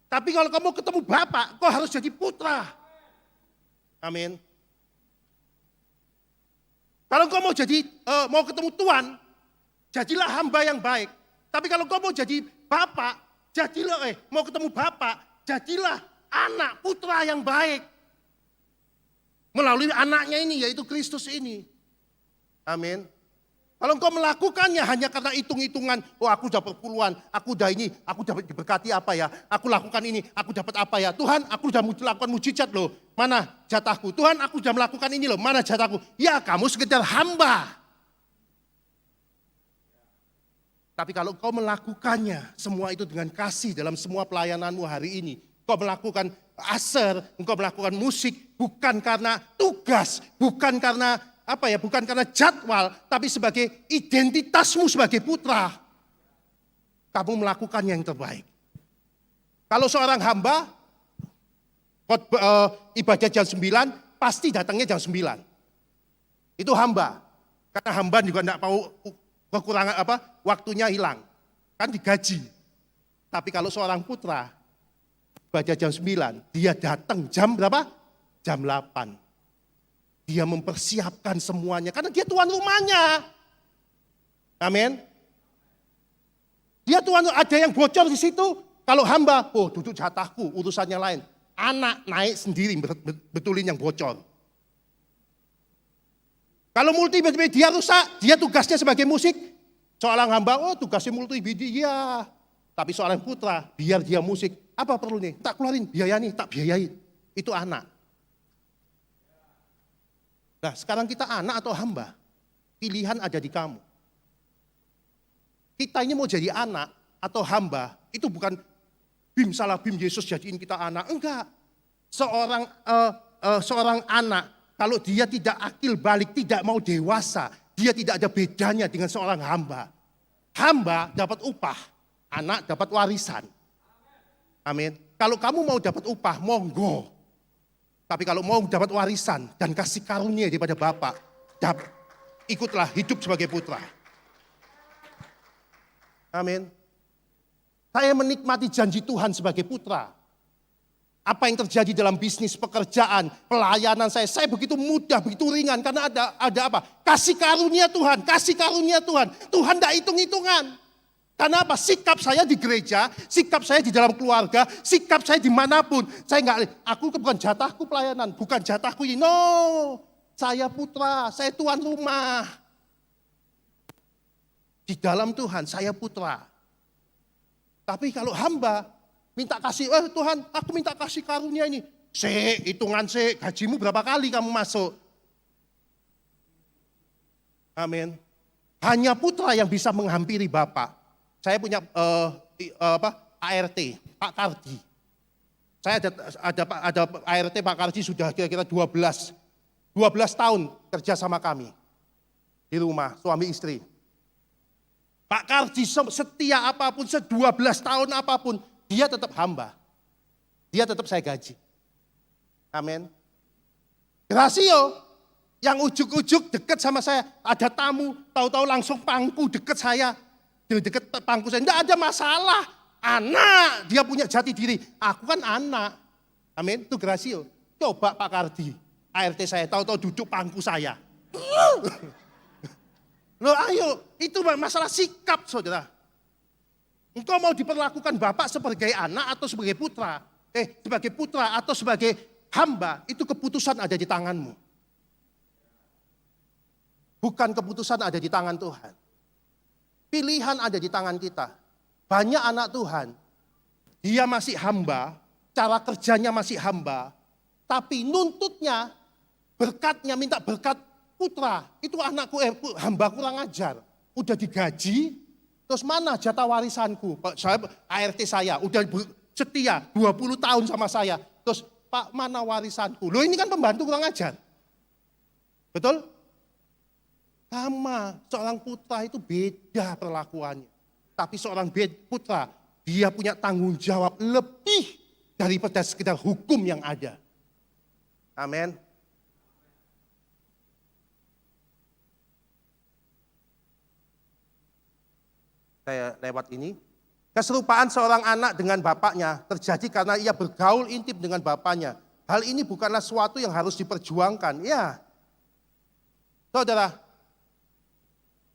Tapi kalau kamu ketemu Bapa, engkau harus jadi putra. Amin. Kalau engkau mau ketemu Tuhan, jadilah hamba yang baik. Tapi kalau engkau mau jadi Bapa, mau ketemu Bapa, jadilah anak putra yang baik. Melalui anaknya ini, yaitu Kristus ini. Amin. Kalau engkau melakukannya hanya karena hitung-hitungan, oh aku dapat puluhan, aku dapat diberkati apa ya, aku lakukan ini, aku dapat apa ya. Tuhan, aku sudah melakukan mujizat loh, mana jatahku. Tuhan, aku sudah melakukan ini loh, mana jatahku. Ya kamu sekedar hamba. Tapi kalau engkau melakukannya, semua itu dengan kasih dalam semua pelayananmu hari ini. Engkau melakukan aser, engkau melakukan musik, bukan karena tugas, bukan karena bukan karena jadwal, tapi sebagai identitasmu sebagai putra. Kamu melakukan yang terbaik. Kalau seorang hamba, ibadah jam 9, pasti datangnya jam 9. Itu hamba. Karena hamba juga tidak mau kekurangan waktunya hilang. Kan digaji. Tapi kalau seorang putra, ibadah jam 9, dia datang jam berapa? Jam 8. Dia mempersiapkan semuanya karena dia tuan rumahnya. Amin. Dia tuan, ada yang bocor di situ. Kalau hamba, duduk jatahku, urusannya lain. Anak naik sendiri betulin yang bocor. Kalau multimedia rusak, dia tugasnya sebagai musik. Seorang hamba, tugasnya multimedia. Tapi seorang putra, biar dia musik. Apa perlu nih? Tak keluarin biaya nih, tak biayain. Itu anak. Nah sekarang kita anak atau hamba, pilihan ada di kamu. Kita ini mau jadi anak atau hamba, itu bukan bim salah bim Yesus jadiin kita anak. Enggak. Seorang anak, kalau dia tidak akil balik, tidak mau dewasa, dia tidak ada bedanya dengan seorang hamba. Hamba dapat upah, anak dapat warisan. Amin. Kalau kamu mau dapat upah, monggo. Tapi kalau mau dapat warisan dan kasih karunia daripada Bapa, ikutlah hidup sebagai putra. Amin. Saya menikmati janji Tuhan sebagai putra. Apa yang terjadi dalam bisnis, pekerjaan, pelayanan saya begitu mudah, begitu ringan. Karena ada apa? Kasih karunia Tuhan, kasih karunia Tuhan. Tuhan tidak hitung-hitungan. Karena apa? Sikap saya di gereja, sikap saya di dalam keluarga, sikap saya dimanapun. Aku bukan jatahku pelayanan, bukan jatahku ini. No, saya putra, saya tuan rumah. Di dalam Tuhan, saya putra. Tapi kalau hamba, minta kasih, Tuhan, aku minta kasih karunia ini. Hitungan gajimu berapa kali kamu masuk. Amin. Hanya putra yang bisa menghampiri Bapa. Saya punya ART, Pak Kardi. Saya ada ART Pak Kardi sudah kira-kira 12 tahun kerja sama kami. Di rumah, suami istri. Pak Kardi setia apapun, 12 tahun apapun, dia tetap hamba. Dia tetap saya gaji. Amin. Gracio, yang ujuk-ujuk dekat sama saya. Ada tamu, tahu-tahu langsung pangku dekat saya. Di dekat pangku saya, tidak ada masalah. Anak, dia punya jati diri. Aku kan anak. Amin, itu Gracio. Coba Pak Kardi, ART saya, tahu-tahu duduk pangku saya. Loh ayo, itu masalah sikap saudara. Engkau mau diperlakukan Bapak sebagai anak atau sebagai putra? Sebagai putra atau sebagai hamba, itu keputusan ada di tanganmu. Bukan keputusan ada di tangan Tuhan. Pilihan ada di tangan kita. Banyak anak Tuhan, dia masih hamba, cara kerjanya masih hamba, tapi nuntutnya, berkatnya minta berkat putra. Itu anakku, hamba kurang ajar. Udah digaji, terus mana jatah warisanku? ART saya udah setia 20 tahun sama saya. Terus Pak, mana warisanku? Loh ini kan pembantu kurang ajar. Betul? Sama, seorang putra itu beda perlakuannya. Tapi seorang putra, dia punya tanggung jawab lebih daripada sekedar hukum yang ada. Amin. Saya lewat ini. Keserupaan seorang anak dengan bapaknya terjadi karena ia bergaul intim dengan bapaknya. Hal ini bukanlah sesuatu yang harus diperjuangkan. Ya, saudara,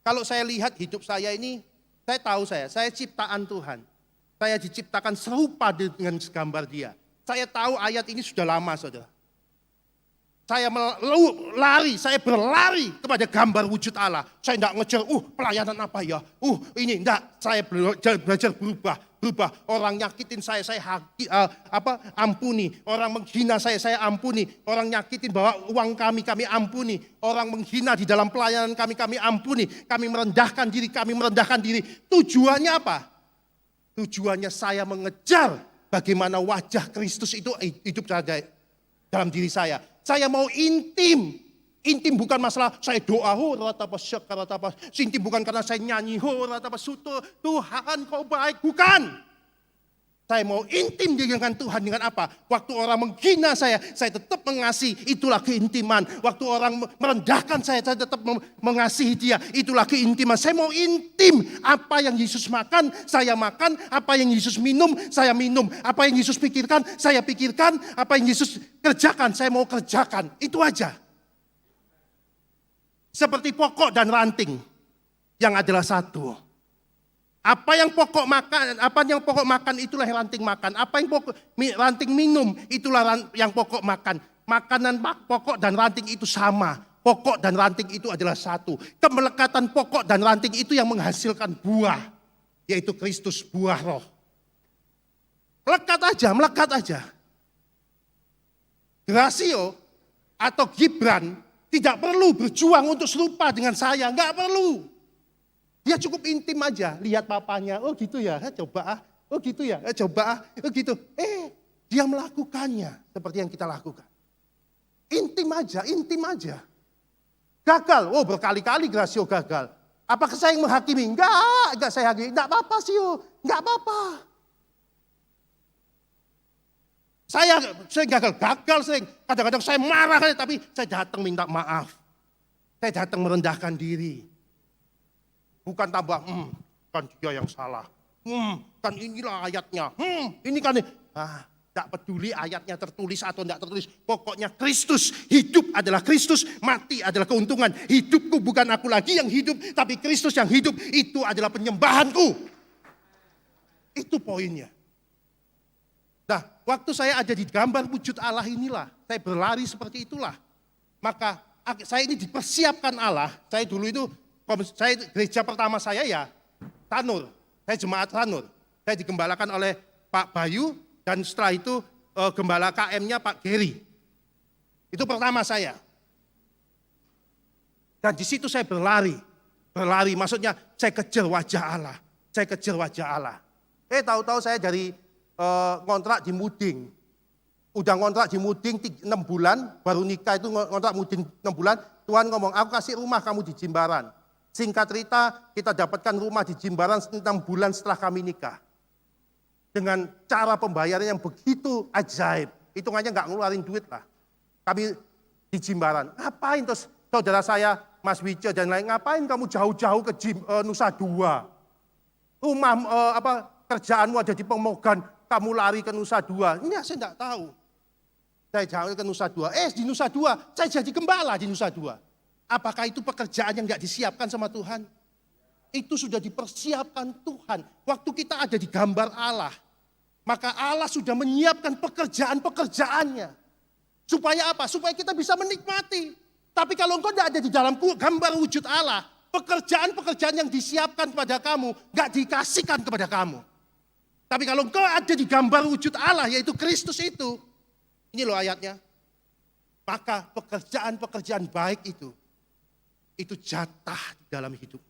kalau saya lihat hidup saya ini, saya tahu saya ciptaan Tuhan. Saya diciptakan serupa dengan gambar Dia. Saya tahu ayat ini sudah lama, saudara. Saya saya berlari kepada gambar wujud Allah. Saya tidak ngejar, pelayanan apa ya? Ini enggak, saya belajar berubah. Orang nyakitin saya ampuni. Orang menghina saya ampuni. Orang nyakitin bawa uang kami ampuni. Orang menghina di dalam pelayanan kami ampuni. Kami merendahkan diri. Tujuannya apa? Tujuannya saya mengejar bagaimana wajah Kristus itu hidup dalam diri saya. Saya mau intim. Intim bukan masalah saya doa, intim bukan karena saya nyanyi, Tuhan kau baik, bukan. Saya mau intim dengan Tuhan dengan apa? Waktu orang menghina saya tetap mengasihi, itulah keintiman. Waktu orang merendahkan saya tetap mengasihi dia, itulah keintiman. Saya mau intim, apa yang Yesus makan, saya makan. Apa yang Yesus minum, saya minum. Apa yang Yesus pikirkan, saya pikirkan. Apa yang Yesus kerjakan, saya mau kerjakan. Itu aja. Seperti pokok dan ranting yang adalah satu. Apa yang pokok makan itulah yang ranting makan. Apa yang ranting minum itulah yang pokok makan. Makanan pokok dan ranting itu sama. Pokok dan ranting itu adalah satu. Kemelekatan pokok dan ranting itu yang menghasilkan buah, yaitu Kristus, buah roh. Melekat aja. Gracio atau Gibran tidak perlu berjuang untuk serupa dengan saya, enggak perlu. Dia cukup intim aja, lihat papanya, gitu ya, coba gitu ya, coba gitu. Dia melakukannya seperti yang kita lakukan. Intim aja. Gagal, berkali-kali Gracio gagal. Apakah saya yang menghakimi? Enggak saya hakimi, enggak apa-apa sih, enggak apa-apa. Saya gagal sering. Kadang-kadang saya marah, tapi saya datang minta maaf. Saya datang merendahkan diri. Bukan tambah, kan dia yang salah. Kan inilah ayatnya. Ini kan, tidak peduli ayatnya tertulis atau tidak tertulis. Pokoknya Kristus, hidup adalah Kristus, mati adalah keuntungan. Hidupku bukan aku lagi yang hidup, tapi Kristus yang hidup. Itu adalah penyembahanku. Itu poinnya. Nah, waktu saya ada di gambar wujud Allah inilah, saya berlari seperti itulah. Maka saya ini dipersiapkan Allah. Saya dulu itu, gereja pertama saya ya Tanur. Saya jemaat Tanur. Saya digembalakan oleh Pak Bayu dan setelah itu gembala KM-nya Pak Geri. Itu pertama saya. Dan di situ saya berlari. Maksudnya saya kejar wajah Allah. Tahu-tahu saya dari ngontrak di Muding. Udah ngontrak di Muding 6 bulan, baru nikah itu ngontrak Muding 6 bulan. Tuhan ngomong, aku kasih rumah kamu di Jimbaran. Singkat cerita, kita dapatkan rumah di Jimbaran 6 bulan setelah kami nikah. Dengan cara pembayaran yang begitu ajaib. Hitungannya nggak ngeluarin duit lah. Kami di Jimbaran. Ngapain terus saudara saya, Mas Wice dan lain, ngapain kamu jauh-jauh ke Nusa Dua? Rumah kerjaanmu ada di Pemogan, kamu lari ke Nusa Dua. Ini saya tidak tahu. Saya jauh ke Nusa Dua. Di Nusa Dua, saya jadi gembala di Nusa Dua. Apakah itu pekerjaan yang tidak disiapkan sama Tuhan? Itu sudah dipersiapkan Tuhan. Waktu kita ada di gambar Allah, maka Allah sudah menyiapkan pekerjaan-pekerjaannya. Supaya apa? Supaya kita bisa menikmati. Tapi kalau engkau tidak ada di dalam gambar wujud Allah, pekerjaan-pekerjaan yang disiapkan kepada kamu, nggak dikasihkan kepada kamu. Tapi kalau engkau ada di gambar wujud Allah, yaitu Kristus itu, ini loh ayatnya, maka pekerjaan-pekerjaan baik itu jatah di dalam hidup.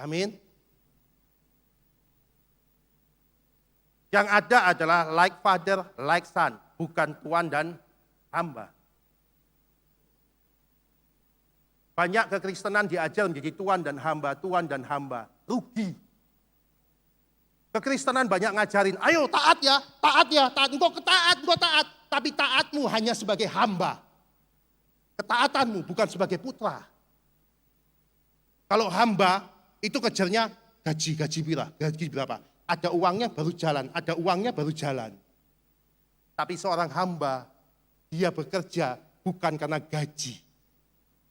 Amin. Yang ada adalah like father, like son, bukan tuan dan hamba. Banyak kekristenan diajar menjadi tuan dan hamba, tuan dan hamba. Rugi. Kekristenan banyak ngajarin, ayo taat ya, taat. Engkau taat. Tapi taatmu hanya sebagai hamba. Ketaatanmu bukan sebagai putra. Kalau hamba, itu kejarnya gaji berapa? Ada uangnya baru jalan. Tapi seorang hamba, dia bekerja bukan karena gaji.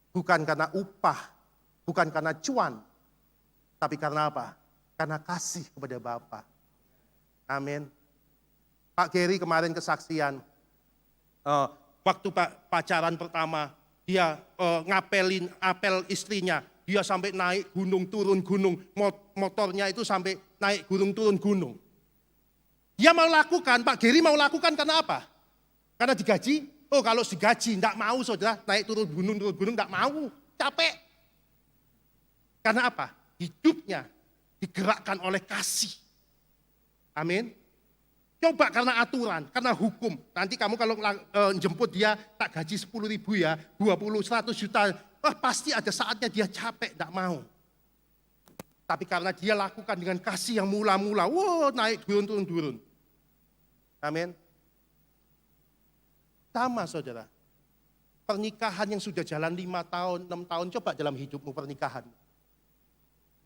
Bukan karena upah, bukan karena cuan, tapi karena apa? Karena kasih kepada Bapa. Amin. Pak Gary kemarin kesaksian, waktu pacaran pertama, dia apel istrinya, dia sampai naik gunung, turun gunung, motornya itu sampai naik gunung, turun gunung. Dia mau lakukan, Pak Gary mau lakukan karena apa? Karena digaji. Oh kalau digaji, enggak mau saudara, naik turun gunung, enggak mau, capek. Karena apa? Hidupnya digerakkan oleh kasih. Amin. Coba karena aturan, karena hukum. Nanti kamu kalau jemput dia, tak gaji 10.000 ya, 20, 100 juta. Pasti ada saatnya dia capek, enggak mau. Tapi karena dia lakukan dengan kasih yang mula-mula, naik turun. Amin. Sama saudara, pernikahan yang sudah jalan 5 tahun, 6 tahun, coba dalam hidupmu pernikahan.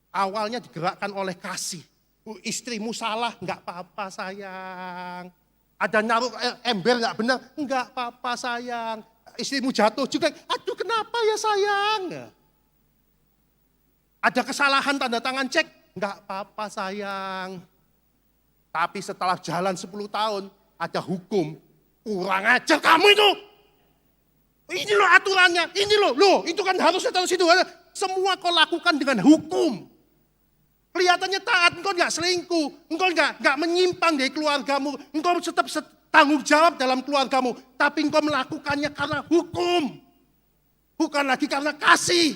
Awalnya digerakkan oleh kasih. Istrimu salah, enggak apa-apa sayang. Ada naruh ember enggak benar, enggak apa-apa sayang. Istrimu jatuh juga, aduh kenapa ya sayang. Ada kesalahan tanda tangan cek, enggak apa-apa sayang. Tapi setelah jalan 10 tahun, ada hukum. Kurang ajar kamu itu. Ini loh aturannya, ini loh itu kan harusnya taruh situ. Semua kau lakukan dengan hukum. Kelihatannya taat, engkau enggak selingkuh, engkau enggak menyimpang dari keluargamu, engkau tetap tanggung jawab dalam keluargamu, tapi engkau melakukannya karena hukum. Bukan lagi karena kasih.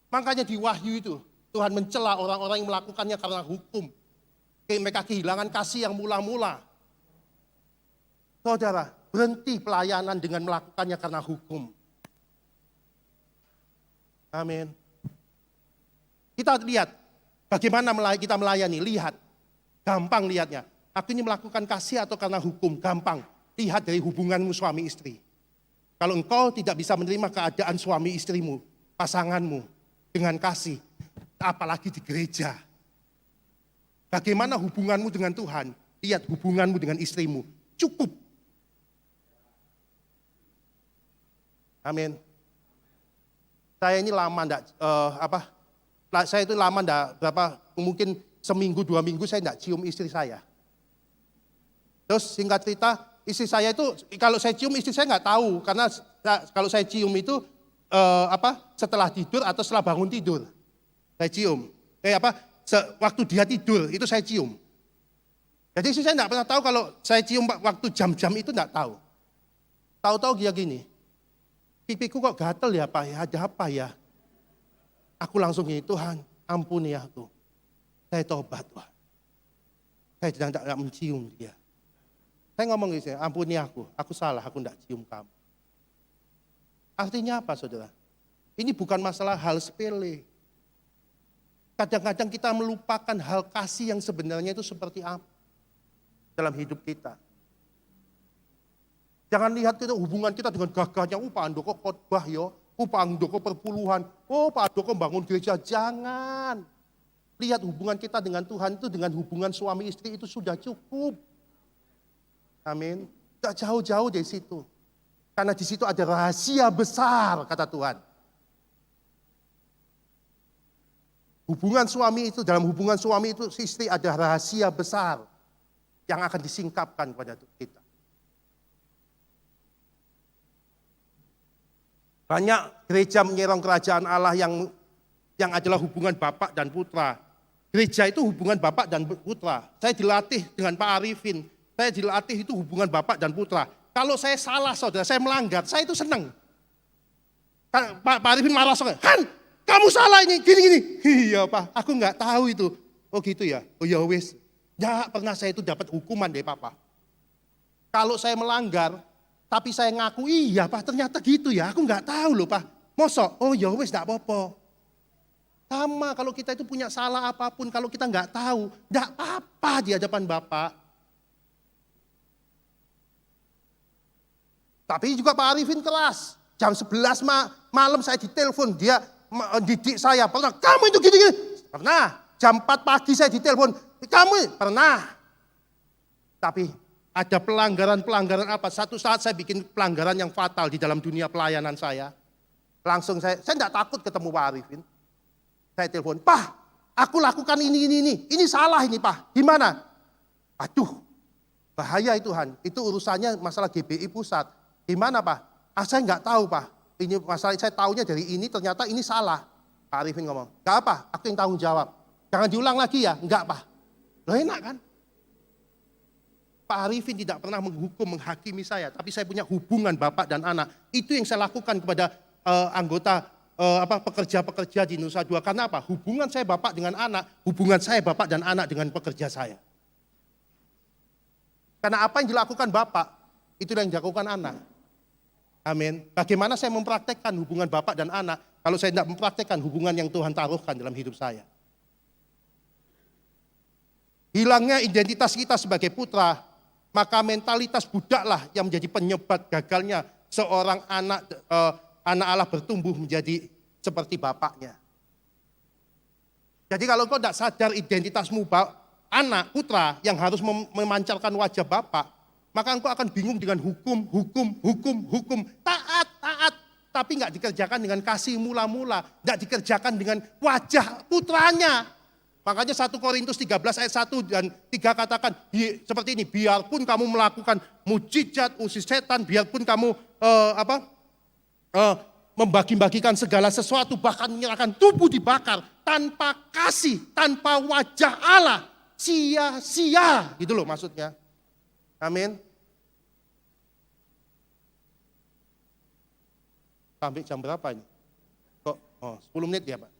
Makanya di Wahyu itu, Tuhan mencela orang-orang yang melakukannya karena hukum. Mereka kehilangan kasih yang mula-mula. Saudara, berhenti pelayanan dengan melakukannya karena hukum. Amin. Kita lihat bagaimana kita melayani. Lihat, gampang lihatnya. Aku ini melakukan kasih atau karena hukum? Gampang. Lihat dari hubunganmu suami istri. Kalau engkau tidak bisa menerima keadaan suami istrimu, pasanganmu dengan kasih, apalagi di gereja. Bagaimana hubunganmu dengan Tuhan? Lihat hubunganmu dengan istrimu. Cukup. Amin. Saya ini lama saya itu lama mungkin seminggu 2 minggu saya enggak cium istri saya. Terus singkat cerita, istri saya itu kalau saya cium istri saya enggak tahu karena kalau saya cium itu setelah tidur atau setelah bangun tidur. Saya cium. Waktu dia tidur itu saya cium. Jadi saya enggak pernah tahu kalau saya cium waktu jam-jam itu enggak tahu. Tahu-tahu dia gini. Pipiku kok gatel ya Pak ya, ada apa ya? Aku langsung gini, Tuhan ampuni aku. Saya tobat Tuhan. Saya sedang tidak mencium dia. Saya ngomong gitu, ampuni aku salah, aku tidak cium kamu. Artinya apa saudara? Ini bukan masalah hal sepele. Kadang-kadang kita melupakan hal kasih yang sebenarnya itu seperti apa dalam hidup kita. Jangan lihat kita hubungan kita dengan gagahnya, Pak Andoko khotbah yo, Pak Andoko perpuluhan, Pak Andoko bangun gereja. Jangan. Lihat hubungan kita dengan Tuhan itu dengan hubungan suami istri itu sudah cukup. Amin. Tidak jauh-jauh dari situ. Karena di situ ada rahasia besar kata Tuhan. Dalam hubungan suami itu istri ada rahasia besar yang akan disingkapkan kepada kita. Banyak gereja menyerang kerajaan Allah yang adalah hubungan bapak dan putra. Gereja itu hubungan bapak dan putra. Saya dilatih dengan Pak Arifin. Saya dilatih itu hubungan bapak dan putra. Kalau saya salah saudara, saya melanggar, saya itu senang. Pak Arifin marah soalnya, Han, kamu salah ini, gini-gini. Iya Pak, aku nggak tahu itu. Oh gitu ya, oh ya wes. Ya pernah saya itu dapat hukuman dari Papa. Kalau saya melanggar, Tapi saya ngaku, iya Pak, ternyata gitu ya. Aku nggak tahu loh Pak. Mosok, oh ya wes nggak apa-apa. Sama kalau kita itu punya salah apapun, kalau kita nggak tahu, nggak apa-apa di hadapan Bapak. Tapi juga Pak Arifin keras. Jam 11 malam saya ditelepon, dia didik saya. Pernah, kamu itu gini-gini. Pernah. Jam 4 pagi saya ditelepon, kamu pernah. Tapi ada pelanggaran-pelanggaran apa? Satu saat saya bikin pelanggaran yang fatal di dalam dunia pelayanan saya. Langsung saya enggak takut ketemu Pak Arifin. Saya telepon, Pak, aku lakukan ini. Ini salah ini Pak, gimana? Aduh, bahaya itu Han. Itu urusannya masalah GBI pusat. Gimana Pak? Saya enggak tahu Pak. Ini masalah saya taunya dari ini, ternyata ini salah. Pak Arifin ngomong, enggak apa, aku yang tanggung jawab. Jangan diulang lagi ya, enggak Pak. Loh enak kan? Pak Arifin tidak pernah menghukum, menghakimi saya, tapi saya punya hubungan bapak dan anak. Itu yang saya lakukan kepada anggota pekerja-pekerja di Nusa Dua. Karena apa? Hubungan saya bapak dengan anak, hubungan saya bapak dan anak dengan pekerja saya. Karena apa yang dilakukan bapak, itu yang dilakukan anak. Amin. Bagaimana saya mempraktekkan hubungan bapak dan anak, kalau saya tidak mempraktekkan hubungan yang Tuhan taruhkan dalam hidup saya. Hilangnya identitas kita sebagai putra, maka mentalitas budaklah yang menjadi penyebab gagalnya seorang anak Allah bertumbuh menjadi seperti bapaknya. Jadi kalau kau tidak sadar identitasmu anak, putra yang harus memancarkan wajah bapak, maka engkau akan bingung dengan hukum. Taat, tapi nggak dikerjakan dengan kasih mula-mula, nggak dikerjakan dengan wajah putranya. Makanya 1 Korintus 13 ayat 1 dan 3 katakan seperti ini, biarpun kamu melakukan mujizat, usir setan, biarpun kamu membagi-bagikan segala sesuatu, bahkan menyerahkan tubuh dibakar, tanpa kasih, tanpa wajah Allah, sia-sia, gitu loh maksudnya. Amin. Sampai jam berapa ini? Kok 10 menit ya Pak?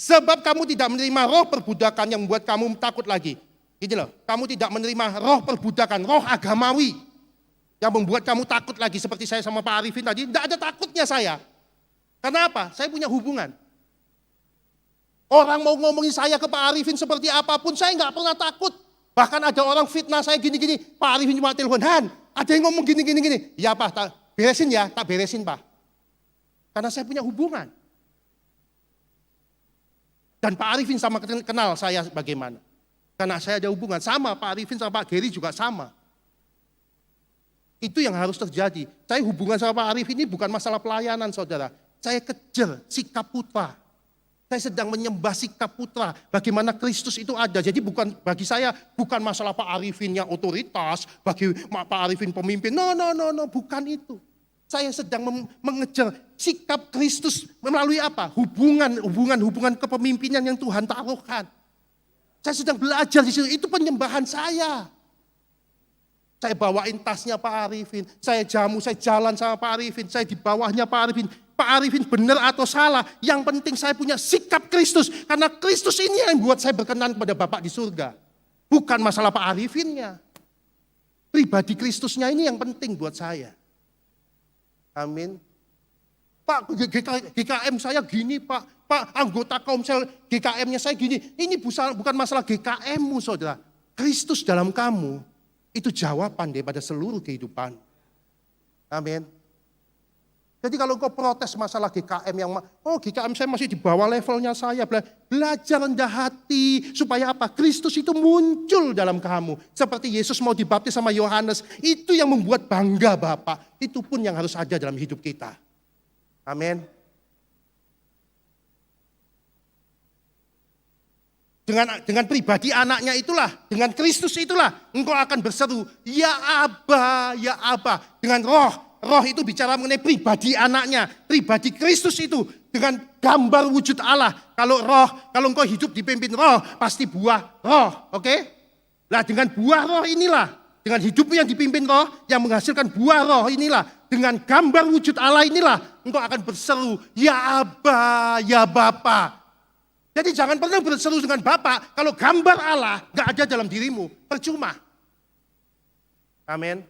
Sebab kamu tidak menerima roh perbudakan yang membuat kamu takut lagi. Gitu loh, kamu tidak menerima roh perbudakan, roh agamawi yang membuat kamu takut lagi. Seperti saya sama Pak Arifin tadi, tidak ada takutnya saya. Karena apa? Saya punya hubungan. Orang mau ngomongin saya ke Pak Arifin seperti apapun, saya nggak pernah takut. Bahkan ada orang fitnah saya gini-gini, Pak Arifin cuma telepon, Han, ada yang ngomong gini-gini. Ya Pak, beresin ya, tak beresin Pak. Karena saya punya hubungan. Dan Pak Arifin sama kenal saya bagaimana. Karena saya ada hubungan. Sama Pak Arifin sama Pak Geri juga sama. Itu yang harus terjadi. Saya hubungan sama Pak Arifin ini bukan masalah pelayanan saudara. Saya kejar sikap putra. Saya sedang menyembah sikap putra. Bagaimana Kristus itu ada. Jadi bagi saya bukan masalah Pak Arifin yang otoritas. Bagi Pak Arifin pemimpin. No, bukan itu. Saya sedang mengejar sikap Kristus melalui apa? Hubungan kepemimpinan yang Tuhan taruhkan. Saya sedang belajar di situ, itu penyembahan saya. Saya bawain tasnya Pak Arifin, saya jalan sama Pak Arifin, saya di bawahnya Pak Arifin. Pak Arifin benar atau salah, yang penting saya punya sikap Kristus. Karena Kristus ini yang buat saya berkenan kepada Bapak di surga. Bukan masalah Pak Arifinnya. Pribadi Kristusnya ini yang penting buat saya. Amin. Pak, GKM saya gini Pak. Pak, anggota Komsel GKM-nya saya gini. Ini bukan masalah GKM-mu saudara. Kristus dalam kamu, itu jawaban daripada seluruh kehidupan. Amin. Jadi kalau kau protes masalah GKM yang, GKM saya masih di bawah levelnya saya. Belajar rendah hati, supaya apa? Kristus itu muncul dalam kamu. Seperti Yesus mau dibaptis sama Yohanes, itu yang membuat bangga Bapak. Itu pun yang harus ada dalam hidup kita. Amin. Dengan pribadi anaknya itulah, dengan Kristus itulah, engkau akan berseru, ya Aba, ya Aba. Dengan roh itu bicara mengenai pribadi anaknya, pribadi Kristus itu. Dengan gambar wujud Allah. Kalau engkau hidup dipimpin roh, pasti buah roh, oke? Nah dengan buah roh inilah, dengan hidupmu yang dipimpin roh, yang menghasilkan buah roh inilah, dengan gambar wujud Allah inilah, engkau akan berseru, ya Aba, ya Bapa. Jadi jangan pernah berseru dengan Bapa kalau gambar Allah nggak ada dalam dirimu. Percuma. Amin.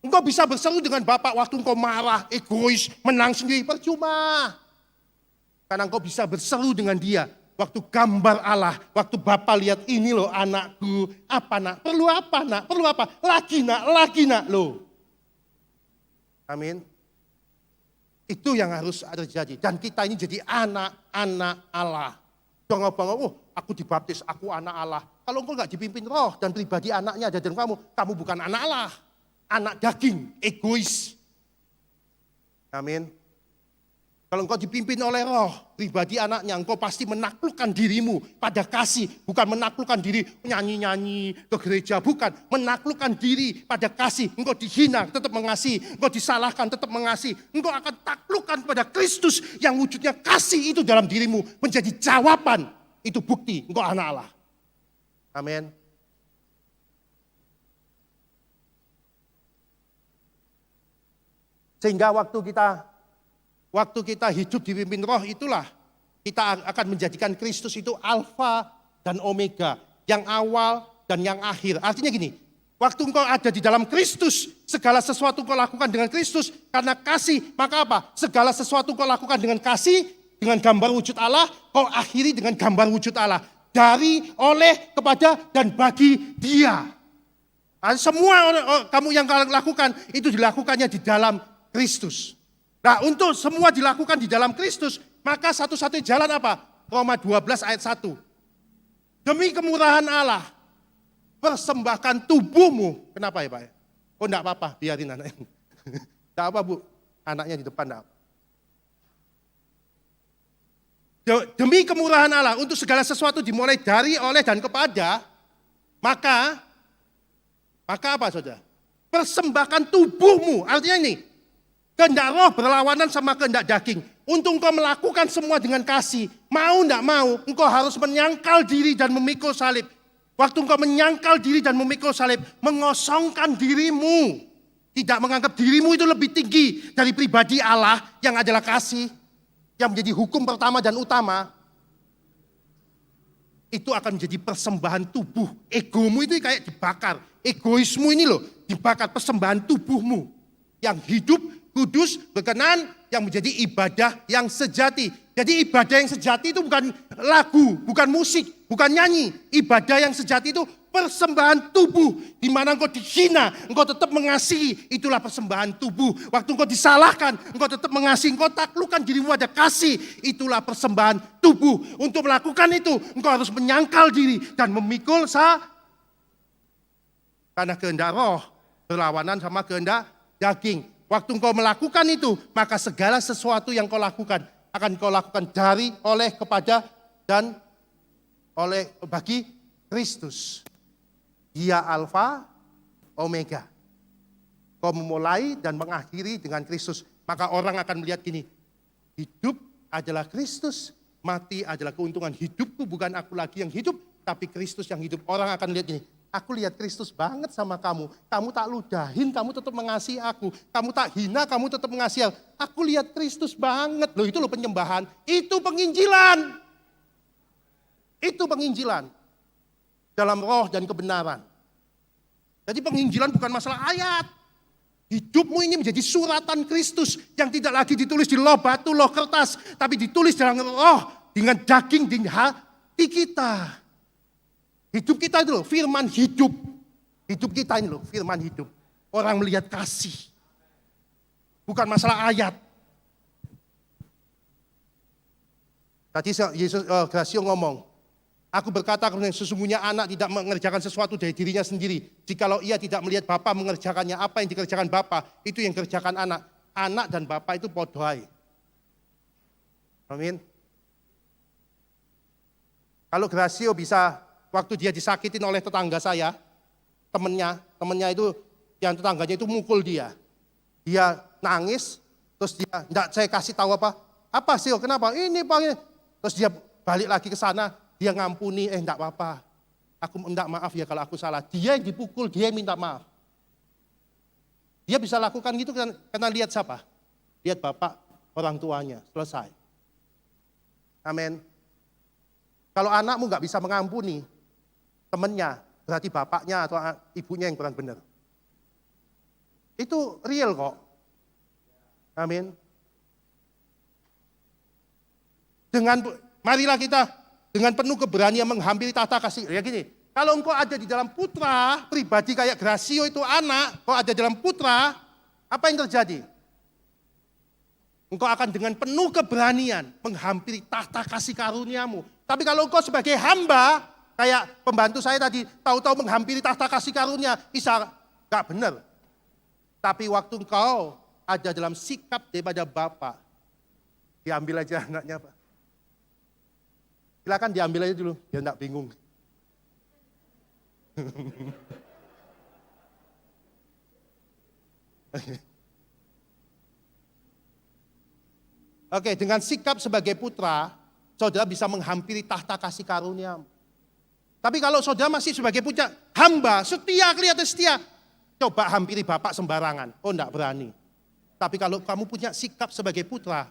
Engkau bisa berseru dengan Bapa waktu engkau marah, egois, menang sendiri. Percuma. Karena engkau bisa berseru dengan dia. Waktu gambar Allah, waktu Bapa lihat ini loh anakku. Apa nak? Perlu apa nak? Perlu apa? Lagi nak loh. Amin. Itu yang harus terjadi. Dan kita ini jadi anak-anak Allah. Jangan bangga, oh aku dibaptis, aku anak Allah. Kalau engkau nggak dipimpin roh dan pribadi anaknya ada dalam kamu bukan anak Allah. Anak daging, egois. Amin. Kalau engkau dipimpin oleh roh, pribadi anaknya, engkau pasti menaklukkan dirimu pada kasih. Bukan menaklukkan diri nyanyi-nyanyi ke gereja, bukan. Menaklukkan diri pada kasih. Engkau dihina, tetap mengasihi. Engkau disalahkan, tetap mengasihi. Engkau akan taklukkan pada Kristus yang wujudnya kasih itu dalam dirimu. Menjadi jawaban, itu bukti engkau anak Allah. Amin. Sehingga waktu kita hidup dipimpin roh itulah kita akan menjadikan Kristus itu alfa dan omega. Yang awal dan yang akhir. Artinya gini, waktu engkau ada di dalam Kristus, segala sesuatu engkau lakukan dengan Kristus karena kasih. Maka apa? Segala sesuatu engkau lakukan dengan kasih, dengan gambar wujud Allah, kau akhiri dengan gambar wujud Allah. Dari, oleh, kepada, dan bagi dia. Semua kamu yang kalian lakukan, itu dilakukannya di dalam Kristus. Nah, untuk semua dilakukan di dalam Kristus, maka satu-satunya jalan apa? Roma 12 ayat 1. Demi kemurahan Allah, persembahkan tubuhmu. Kenapa ya Pak? Oh enggak apa-apa, biarin anaknya. Enggak apa Bu, anaknya di depan enggak apa. Demi kemurahan Allah, untuk segala sesuatu dimulai dari, oleh, dan kepada, maka apa saudara? Persembahkan tubuhmu, artinya ini, kehendak roh berlawanan sama kehendak daging. Untuk engkau melakukan semua dengan kasih, mau enggak mau, engkau harus menyangkal diri dan memikul salib. Waktu engkau menyangkal diri dan memikul salib, mengosongkan dirimu. Tidak menganggap dirimu itu lebih tinggi dari pribadi Allah yang adalah kasih. Yang menjadi hukum pertama dan utama. Itu akan menjadi persembahan tubuh. Egomu itu kayak dibakar. Egoismu ini loh, dibakar persembahan tubuhmu. Yang hidup, kudus, berkenan, yang menjadi ibadah yang sejati. Jadi ibadah yang sejati itu bukan lagu, bukan musik, bukan nyanyi. Ibadah yang sejati itu persembahan tubuh. Di mana engkau dihina, engkau tetap mengasihi. Itulah persembahan tubuh. Waktu engkau disalahkan, engkau tetap mengasihi. Engkau taklukkan dirimu ada kasih. Itulah persembahan tubuh. Untuk melakukan itu, engkau harus menyangkal diri dan memikul karena kehendak roh berlawanan sama kehendak daging. Waktu engkau melakukan itu, maka segala sesuatu yang kau lakukan akan kau lakukan dari, oleh, kepada, dan oleh bagi Kristus. Dia alfa, omega. Kau memulai dan mengakhiri dengan Kristus. Maka orang akan melihat gini, hidup adalah Kristus, mati adalah keuntungan. Hidupku bukan aku lagi yang hidup, tapi Kristus yang hidup. Orang akan lihat gini, aku lihat Kristus banget sama kamu. Kamu tak ludahin, kamu tetap mengasihi aku. Kamu tak hina, kamu tetap mengasihi aku. Aku lihat Kristus banget. Loh itu loh penyembahan. Itu penginjilan. Itu penginjilan. Dalam roh dan kebenaran. Jadi penginjilan bukan masalah ayat. Hidupmu ini menjadi suratan Kristus. Yang tidak lagi ditulis di loh batu, loh kertas. Tapi ditulis dalam roh. Dengan daging di hati kita. Hidup kita itu loh, firman hidup. Hidup kita ini loh, firman hidup. Orang melihat kasih. Bukan masalah ayat. Tadi Gracio ngomong, aku berkata karena sesungguhnya anak tidak mengerjakan sesuatu dari dirinya sendiri. Jikalau ia tidak melihat Bapa mengerjakannya, apa yang dikerjakan Bapa, itu yang dikerjakan anak. Anak dan Bapa itu podoai. Amin. Kalau Gracio bisa, waktu dia disakitin oleh tetangga saya, temennya itu, yang tetangganya itu mukul dia. Dia nangis, terus dia, enggak saya kasih tahu apa sih, kenapa? Ini Pak. Terus dia balik lagi ke sana, dia ngampuni, enggak apa-apa. Aku enggak maaf ya kalau aku salah. Dia yang dipukul, dia yang minta maaf. Dia bisa lakukan gitu karena lihat siapa? Lihat bapak, orang tuanya, selesai. Amin. Kalau anakmu nggak bisa mengampuni temennya, berarti bapaknya atau ibunya yang kurang benar. Itu real kok. Amin. Marilah kita dengan penuh keberanian menghampiri tahta kasih. Ya gini, kalau engkau ada di dalam putra, pribadi kayak Gracio itu anak, kau ada dalam putra, apa yang terjadi? Engkau akan dengan penuh keberanian menghampiri tahta kasih karuniamu. Tapi kalau engkau sebagai hamba, kayak pembantu saya tadi, tahu-tahu menghampiri tahta kasih karunia, bisa gak benar. Tapi waktu engkau ada dalam sikap daripada Bapa, diambil aja anaknya Pak. Silakan diambil aja dulu, biar gak bingung. Oke, dengan sikap sebagai putra, saudara bisa menghampiri tahta kasih karunia. Tapi kalau saudara masih sebagai putra, hamba, setia, kelihatan setia, coba hampiri Bapak sembarangan. Oh, enggak berani. Tapi kalau kamu punya sikap sebagai putra,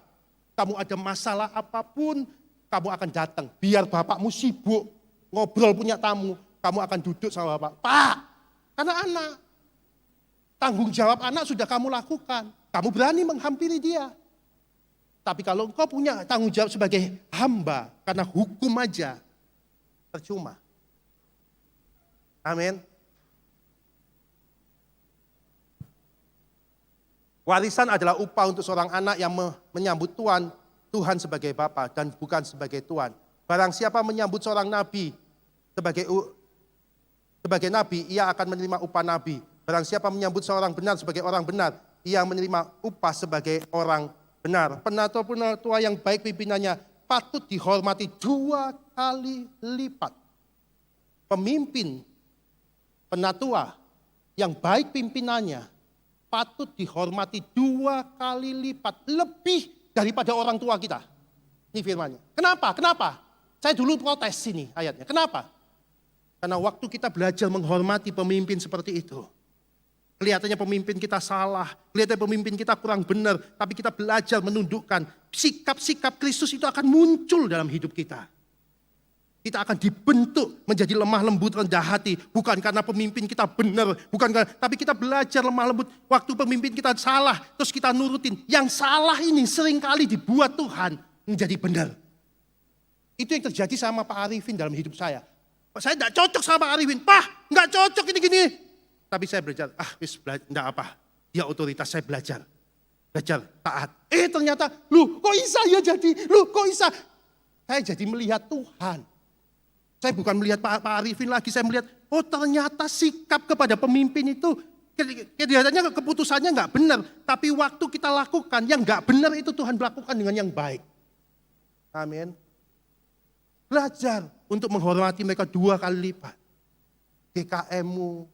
kamu ada masalah apapun, kamu akan datang. Biar Bapakmu sibuk, ngobrol punya tamu, kamu akan duduk sama Bapak. Pak, karena anak. Tanggung jawab anak sudah kamu lakukan. Kamu berani menghampiri dia. Tapi kalau engkau punya tanggung jawab sebagai hamba, karena hukum aja, percuma. Amin. Warisan adalah upah untuk seorang anak yang menyambut Tuhan sebagai Bapa dan bukan sebagai Tuhan. Barang siapa menyambut seorang nabi sebagai nabi, ia akan menerima upah nabi. Barang siapa menyambut seorang benar sebagai orang benar, ia menerima upah sebagai orang benar. Penatua yang baik pimpinannya patut dihormati 2 kali lipat. Pemimpin penatua yang baik pimpinannya patut dihormati 2 kali lipat. Lebih daripada orang tua kita. Ini firmannya. Kenapa? Kenapa? Saya dulu protes sini ayatnya. Kenapa? Karena waktu kita belajar menghormati pemimpin seperti itu, kelihatannya pemimpin kita salah, kelihatannya pemimpin kita kurang benar, tapi kita belajar menundukkan sikap-sikap Kristus itu akan muncul dalam hidup kita. Kita akan dibentuk menjadi lemah lembut, rendah hati, bukan karena pemimpin kita benar, tapi kita belajar lemah lembut. Waktu pemimpin kita salah, terus kita nurutin. Yang salah ini seringkali dibuat Tuhan menjadi benar. Itu yang terjadi sama Pak Arifin dalam hidup saya. Saya tidak cocok sama Pak Arifin. Pak, nggak cocok ini-gini. Tapi saya belajar, enggak apa. Dia otoritas, saya belajar. Belajar taat. Ternyata, kok Isa ya jadi? Kok Isa? Saya jadi melihat Tuhan. Saya bukan melihat Pak Arifin lagi, saya melihat, ternyata sikap kepada pemimpin itu, kelihatannya keputusannya enggak benar. Tapi waktu kita lakukan, yang enggak benar itu Tuhan lakukan dengan yang baik. Amin. Belajar untuk menghormati mereka 2 kali lipat. GKM-mu,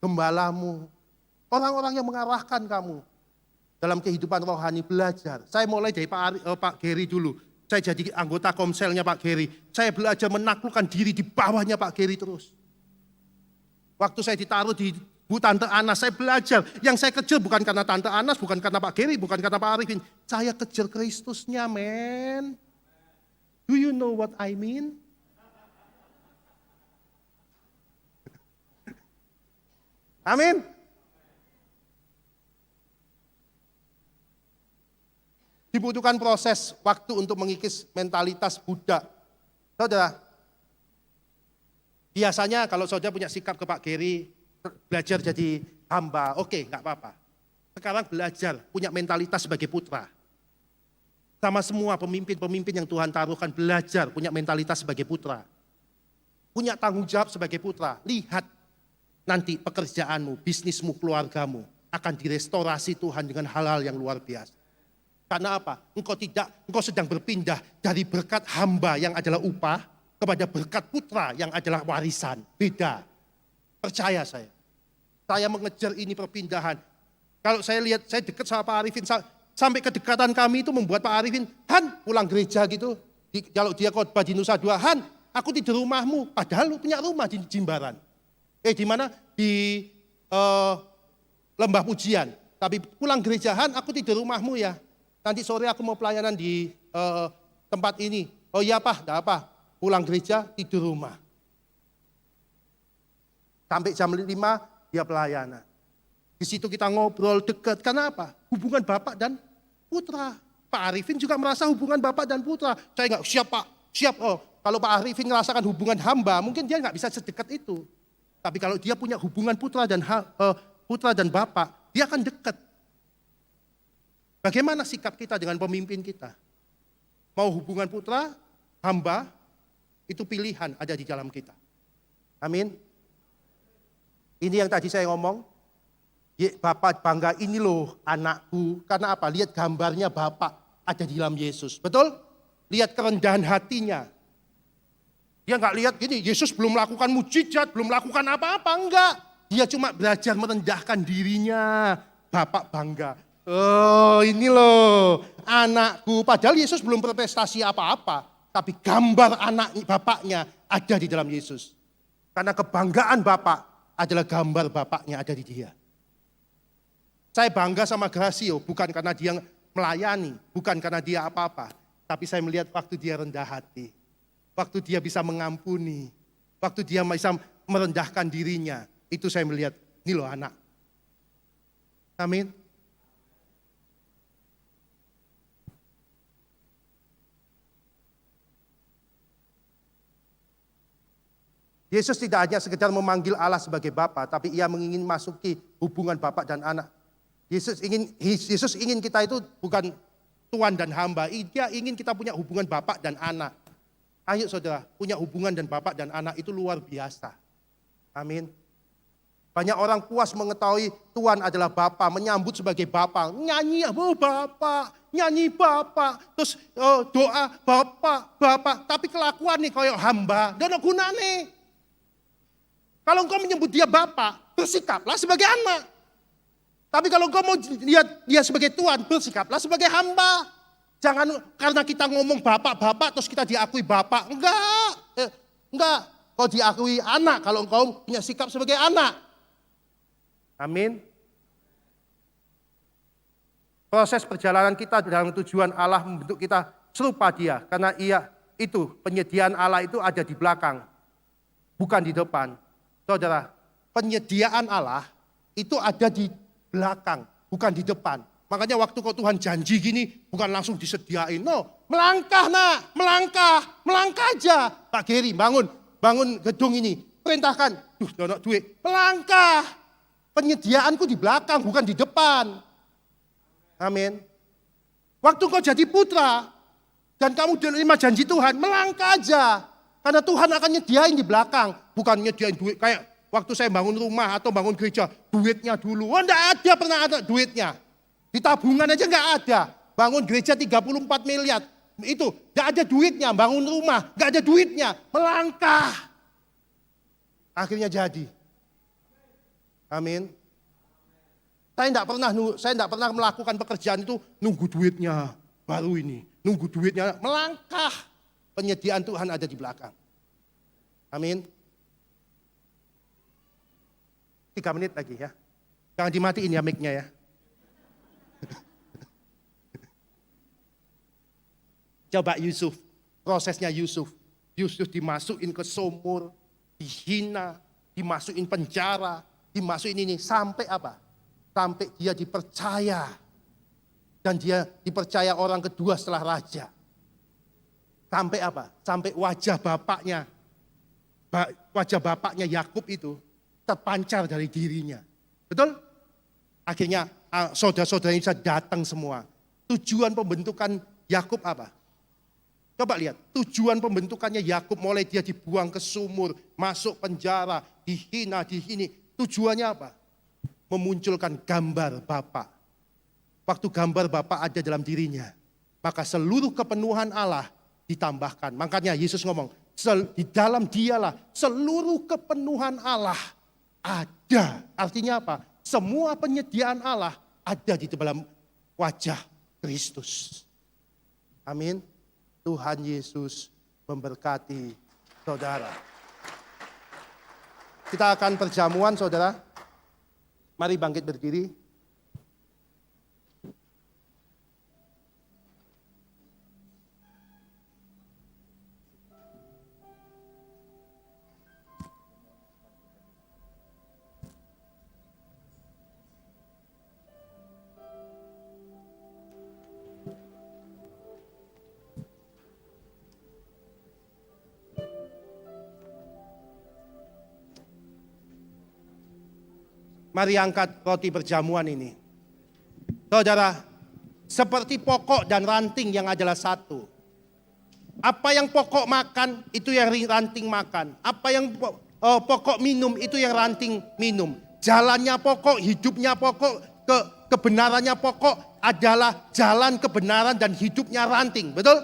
gembalamu, orang-orang yang mengarahkan kamu dalam kehidupan rohani, belajar. Saya mulai dari Pak Geri dulu. Saya jadi anggota komselnya Pak Geri. Saya belajar menaklukkan diri di bawahnya Pak Geri terus. Waktu saya ditaruh di Bu Tante Anas, saya belajar. Yang saya kejar bukan karena Tante Anas, bukan karena Pak Geri, bukan karena Pak Arifin. Saya kejar Kristusnya, men. Do you know what I mean? Amin. Dibutuhkan proses waktu untuk mengikis mentalitas budak. Saudara, biasanya kalau saudara punya sikap ke Pak Geri, belajar jadi hamba, oke, nggak apa-apa. Sekarang belajar punya mentalitas sebagai putra. Sama semua pemimpin-pemimpin yang Tuhan taruhkan, belajar punya mentalitas sebagai putra. Punya tanggung jawab sebagai putra. Lihat nanti pekerjaanmu, bisnismu, keluargamu akan direstorasi Tuhan dengan hal-hal yang luar biasa. Karena apa? Engkau sedang berpindah dari berkat hamba yang adalah upah kepada berkat putra yang adalah warisan. Beda. Percaya saya. Saya mengejar ini perpindahan. Kalau saya lihat, saya dekat sama Pak Arifin, sampai kedekatan kami itu membuat Pak Arifin, Han, pulang gereja gitu. Kalau dia khotbah di Nusa Dua, Han, aku tidur rumahmu. Padahal lu punya rumah di Jimbaran. Di mana? Di Lembah Pujian. Tapi pulang gereja, Han, aku tidur rumahmu ya. Nanti sore aku mau pelayanan di tempat ini. Oh iya Pak, enggak apa. pulang gereja, tidur rumah. Sampai jam 5 dia pelayanan. Di situ kita ngobrol dekat. Karena apa? Hubungan bapak dan putra. Pak Arifin juga merasa hubungan bapak dan putra. Saya nggak siap Pak, siap. Oh, kalau Pak Arifin merasakan hubungan hamba, mungkin dia nggak bisa sedekat itu. Tapi kalau dia punya hubungan putra dan bapak, dia akan dekat. Bagaimana sikap kita dengan pemimpin kita? Mau hubungan putra, hamba, itu pilihan ada di dalam kita. Amin. Ini yang tadi saya ngomong. Bapak bangga, ini loh anakku. Karena apa? Lihat gambarnya bapak ada di dalam Yesus. Betul? Lihat kerendahan hatinya. Dia nggak lihat gini, Yesus belum melakukan mujizat, belum melakukan apa-apa. Enggak. Dia cuma belajar merendahkan dirinya. Bapak bangga. Oh ini loh anakku. Padahal Yesus belum berprestasi apa-apa. Tapi gambar anak bapaknya ada di dalam Yesus. Karena kebanggaan bapak adalah gambar bapaknya ada di dia. Saya bangga sama Gracio bukan karena dia melayani, bukan karena dia apa-apa. Tapi saya melihat waktu dia rendah hati. Waktu dia bisa mengampuni. Waktu dia bisa merendahkan dirinya. Itu saya melihat, ini loh anak. Amin. Yesus tidak hanya sekedar memanggil Allah sebagai Bapa, tapi ia ingin masuki hubungan Bapa dan anak. Yesus ingin kita itu bukan tuan dan hamba, dia ingin kita punya hubungan Bapa dan anak. Ayo saudara, punya hubungan dan Bapa dan anak itu luar biasa. Amin. Banyak orang puas mengetahui Tuhan adalah Bapa, menyambut sebagai Bapa, nyanyi Bapa, nyanyi Bapa, terus doa Bapa, tapi kelakuan nih kayak hamba, gak ada gunanya. Kalau engkau menyebut dia Bapa, bersikaplah sebagai anak. Tapi kalau engkau mau lihat dia sebagai Tuhan, bersikaplah sebagai hamba. Jangan karena kita ngomong Bapak, terus kita diakui Bapak. Enggak. Kau diakui anak kalau engkau punya sikap sebagai anak. Amin. Proses perjalanan kita dalam tujuan Allah membentuk kita serupa dia. Karena penyediaan Allah itu ada di belakang, bukan di depan. Saudara, penyediaan Allah itu ada di belakang, bukan di depan. Makanya waktu kau Tuhan janji gini, bukan langsung disediain. No, melangkah nak, melangkah aja. Pak Geri bangun gedung ini. Perintahkan, dono duit. Melangkah. Penyediaanku di belakang, bukan di depan. Amin. Waktu kau jadi putra, dan kamu menerima janji Tuhan, melangkah aja. Karena Tuhan akan nyediain di belakang, bukan nyediain duit. Kayak waktu saya bangun rumah atau bangun gereja, duitnya dulu. Oh enggak ada, pernah ada duitnya. Di tabungan aja enggak ada. Bangun gereja 34 miliar, itu enggak ada duitnya. Bangun rumah, enggak ada duitnya. Melangkah. Akhirnya jadi. Amin. Saya enggak pernah melakukan pekerjaan itu nunggu duitnya. Baru ini, nunggu duitnya, melangkah. Penyediaan Tuhan ada di belakang. Amin. 3 menit lagi ya. Jangan dimatiin ya mic-nya ya. Coba Yusuf, prosesnya Yusuf. Yusuf dimasukin ke sumur, dihina, dimasukin penjara, dimasukin ini. Sampai apa? Sampai dia dipercaya. Dan dia dipercaya orang kedua setelah raja. Sampai apa? Sampai wajah bapaknya Yakub itu terpancar dari dirinya. Betul? Akhirnya saudara-saudara bisa datang semua. Tujuan pembentukan Yakub apa? Coba lihat, tujuan pembentukannya Yakub mulai dia dibuang ke sumur, masuk penjara, dihina, dihini. Tujuannya apa? Memunculkan gambar Bapa. Waktu gambar Bapa ada dalam dirinya, maka seluruh kepenuhan Allah ditambahkan. Makanya Yesus ngomong, di dalam dialah seluruh kepenuhan Allah ada. Artinya apa? Semua penyediaan Allah ada di dalam wajah Kristus. Amin. Tuhan Yesus memberkati saudara. Kita akan perjamuan saudara. Mari bangkit berdiri. Mari angkat roti perjamuan ini. Saudara, seperti pokok dan ranting yang adalah satu. Apa yang pokok makan, itu yang ranting makan. Apa yang pokok minum, itu yang ranting minum. Jalannya pokok, hidupnya pokok, kebenarannya pokok adalah jalan kebenaran dan hidupnya ranting. Betul?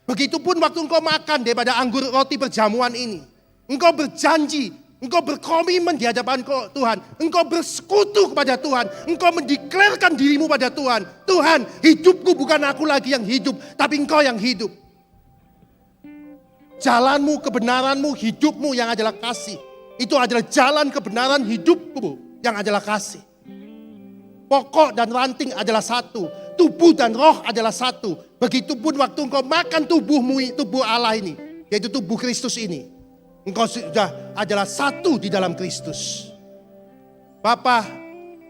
Begitupun waktu engkau makan daripada anggur roti perjamuan ini. Engkau berjanji, engkau berkomitmen di hadapan Tuhan. Engkau bersekutu kepada Tuhan. Engkau mendeklarkan dirimu pada Tuhan. Tuhan, hidupku bukan aku lagi yang hidup, tapi engkau yang hidup. Jalanmu, kebenaranmu, hidupmu yang adalah kasih. Itu adalah jalan kebenaran hidupmu yang adalah kasih. Pokok dan ranting adalah satu. Tubuh dan roh adalah satu. Begitupun waktu engkau makan tubuhmu, tubuh Allah ini, yaitu tubuh Kristus ini. Engkau sudah adalah satu di dalam Kristus. Bapa,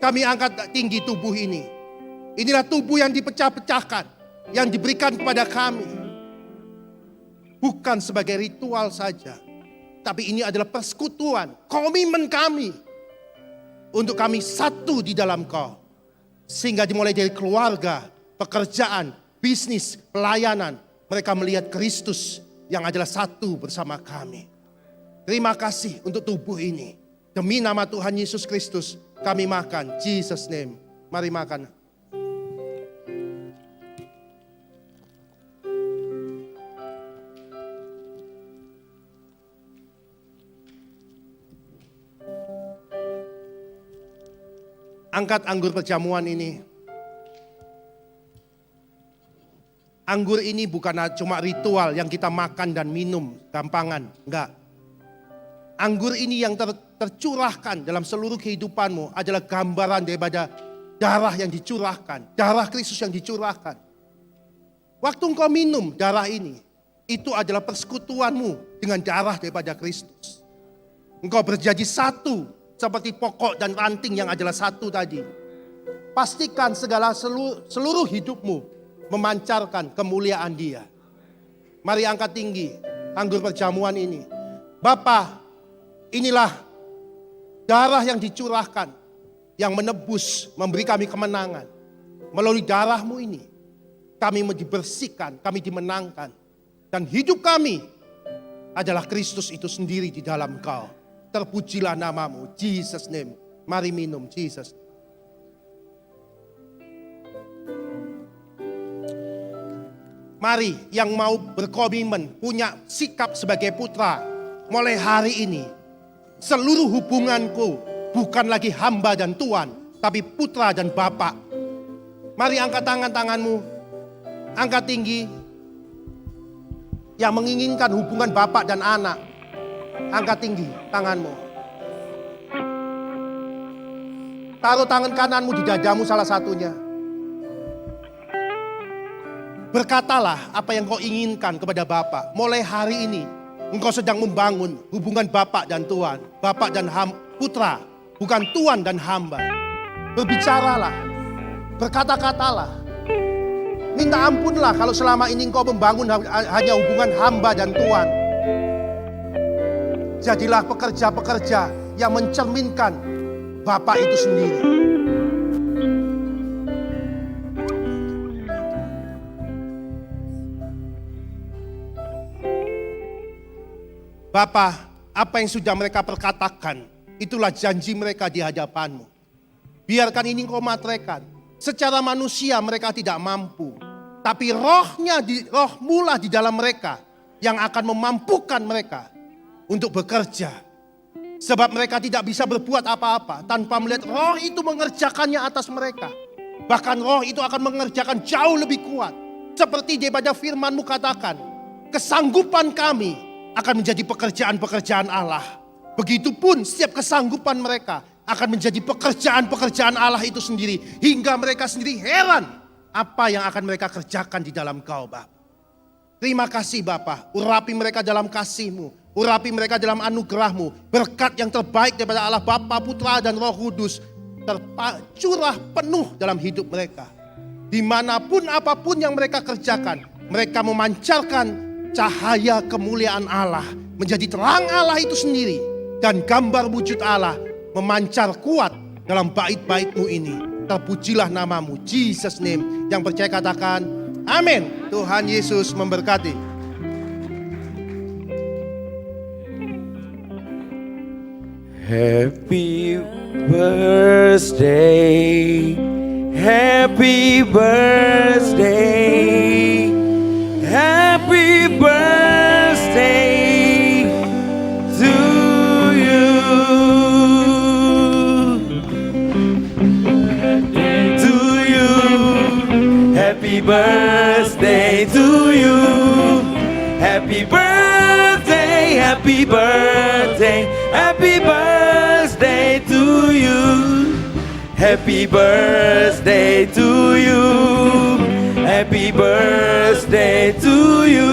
kami angkat tinggi tubuh ini. Inilah tubuh yang dipecah-pecahkan, yang diberikan kepada kami. Bukan sebagai ritual saja, tapi ini adalah persekutuan, komitmen kami. Untuk kami satu di dalam Kau. Sehingga dimulai dari keluarga, pekerjaan, bisnis, pelayanan. Mereka melihat Kristus yang adalah satu bersama kami. Terima kasih untuk tubuh ini. Demi nama Tuhan Yesus Kristus kami makan. Jesus name. Mari makan. Angkat anggur perjamuan ini. Anggur ini bukan cuma ritual yang kita makan dan minum gampangan. Enggak. Anggur ini yang tercurahkan dalam seluruh kehidupanmu adalah gambaran daripada darah yang dicurahkan. Darah Kristus yang dicurahkan. Waktu engkau minum darah ini, itu adalah persekutuanmu dengan darah daripada Kristus. Engkau berjanji satu seperti pokok dan ranting yang adalah satu tadi. Pastikan seluruh hidupmu memancarkan kemuliaan Dia. Mari angkat tinggi anggur perjamuan ini. Bapa, inilah darah yang dicurahkan, yang menebus, memberi kami kemenangan. Melalui darah-Mu ini, kami dibersihkan, kami dimenangkan. Dan hidup kami adalah Kristus itu sendiri di dalam Kau. Terpujilah nama-Mu, Jesus name. Mari minum, Jesus. Mari yang mau berkomitmen, punya sikap sebagai putra. Mulai hari ini, seluruh hubunganku bukan lagi hamba dan tuan, tapi putra dan bapak. Mari angkat tanganmu, angkat tinggi. Yang menginginkan hubungan bapak dan anak, angkat tinggi tanganmu. Taruh tangan kananmu di dadamu salah satunya. Berkatalah apa yang kau inginkan kepada Bapa. Mulai hari ini engkau sedang membangun hubungan Bapa dan Tuhan. Bapa dan putra, bukan Tuhan dan hamba. Berbicaralah, berkata-katalah. Minta ampunlah kalau selama ini engkau membangun hanya hubungan hamba dan Tuhan. Jadilah pekerja-pekerja yang mencerminkan Bapa itu sendiri. Bapa, apa yang sudah mereka perkatakan, itulah janji mereka di hadapan-Mu. Biarkan ini Engkau matrekan. Secara manusia mereka tidak mampu. Tapi roh-Mu lah di dalam mereka yang akan memampukan mereka untuk bekerja. Sebab mereka tidak bisa berbuat apa-apa tanpa melihat roh itu mengerjakannya atas mereka. Bahkan roh itu akan mengerjakan jauh lebih kuat. Seperti daripada firman-Mu katakan, kesanggupan kami akan menjadi pekerjaan-pekerjaan Allah. Begitupun setiap kesanggupan mereka akan menjadi pekerjaan-pekerjaan Allah itu sendiri. Hingga mereka sendiri heran apa yang akan mereka kerjakan di dalam Kau, Bapa. Terima kasih Bapa, urapi mereka dalam kasih-Mu. Urapi mereka dalam anugerah-Mu. Berkat yang terbaik daripada Allah Bapa, Putra dan Roh Kudus tercurah penuh dalam hidup mereka. Dimanapun apapun yang mereka kerjakan, mereka memancarkan cahaya kemuliaan Allah menjadi terang Allah itu sendiri dan gambar wujud Allah memancar kuat dalam bait-bait-Mu ini. Terpujilah namamu, Jesus name. Yang percaya katakan, amin. Tuhan Yesus memberkati. Happy birthday, happy birthday, happy birthday to you. To you, happy birthday to you. Happy birthday, happy birthday, happy birthday to you. Happy birthday to you. Happy birthday to you.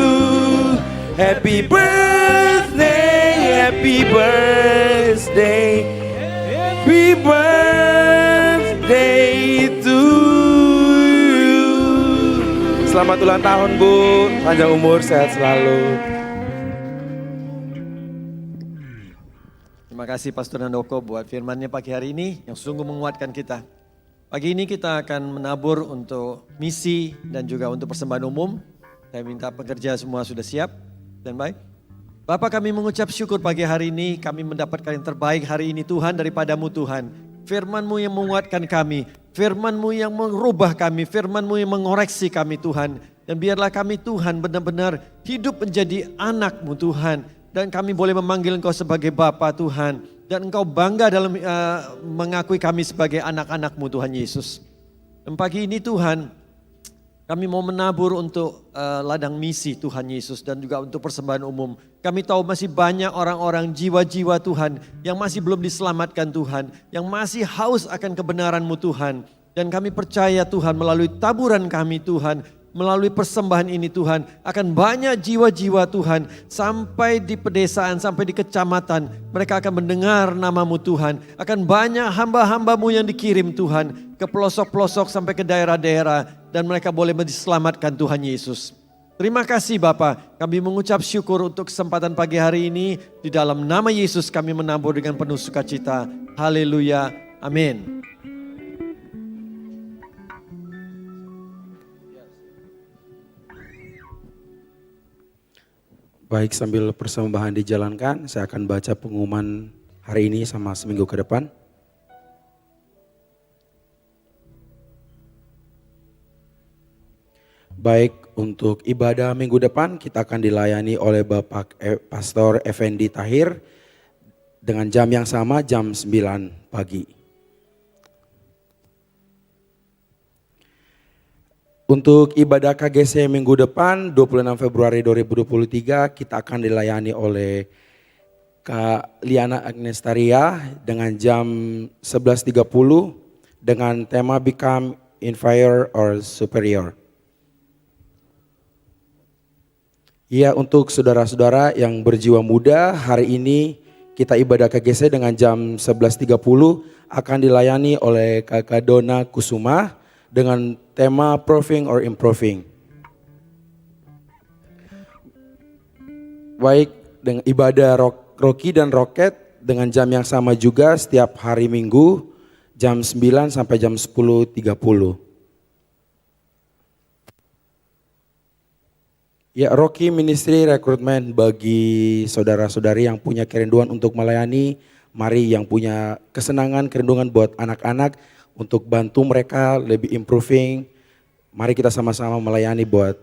Happy birthday, happy birthday, happy birthday to you. Selamat ulang tahun Bu, panjang umur, sehat selalu. Terima kasih Pastor Nandoko buat firman-Nya pagi hari ini yang sungguh menguatkan kita. Pagi ini kita akan menabur untuk misi dan juga untuk persembahan umum. Saya minta pekerja semua sudah siap dan baik. Bapak, kami mengucap syukur pagi hari ini, kami mendapatkan yang terbaik hari ini Tuhan daripada-Mu Tuhan. Firman-Mu yang menguatkan kami, Firman-Mu yang merubah kami, Firman-Mu yang mengoreksi kami Tuhan. Dan biarlah kami Tuhan benar-benar hidup menjadi anak-Mu Tuhan. Dan kami boleh memanggil Engkau sebagai Bapa Tuhan. Dan Engkau bangga dalam mengakui kami sebagai anak-anak-Mu Tuhan Yesus. Dan pagi ini Tuhan, kami mau menabur untuk ladang misi Tuhan Yesus dan juga untuk persembahan umum. Kami tahu masih banyak orang-orang jiwa-jiwa Tuhan yang masih belum diselamatkan Tuhan. Yang masih haus akan kebenaran-Mu Tuhan. Dan kami percaya Tuhan melalui taburan kami Tuhan, melalui persembahan ini Tuhan, akan banyak jiwa-jiwa Tuhan sampai di pedesaan, sampai di kecamatan. Mereka akan mendengar nama-Mu Tuhan. Akan banyak hamba-hamba-Mu yang dikirim Tuhan ke pelosok-pelosok sampai ke daerah-daerah. Dan mereka boleh diselamatkan Tuhan Yesus. Terima kasih Bapa, kami mengucap syukur untuk kesempatan pagi hari ini. Di dalam nama Yesus kami menabur dengan penuh sukacita. Haleluya, amin. Baik, sambil persembahan dijalankan, saya akan baca pengumuman hari ini sama seminggu ke depan. Baik, untuk ibadah minggu depan kita akan dilayani oleh Bapak Pastor Effendi Tahir dengan jam yang sama, jam 9 pagi. Untuk ibadah KGC minggu depan 26 Februari 2023 kita akan dilayani oleh Kak Liana Agnestaria dengan jam 11.30 dengan tema Become Inferior or Superior. Ya, untuk saudara-saudara yang berjiwa muda, hari ini kita ibadah KGC dengan jam 11.30 akan dilayani oleh Kakak Dona Kusuma dengan tema Proving or Improving. Baik, dengan ibadah Rocky dan Roket dengan jam yang sama juga setiap hari Minggu jam 9 sampai jam 10.30. Ya, Rocky Ministry rekrutmen bagi saudara-saudari yang punya kerinduan untuk melayani. Mari yang punya kesenangan, kerinduan buat anak-anak untuk bantu mereka lebih improving. Mari kita sama-sama melayani buat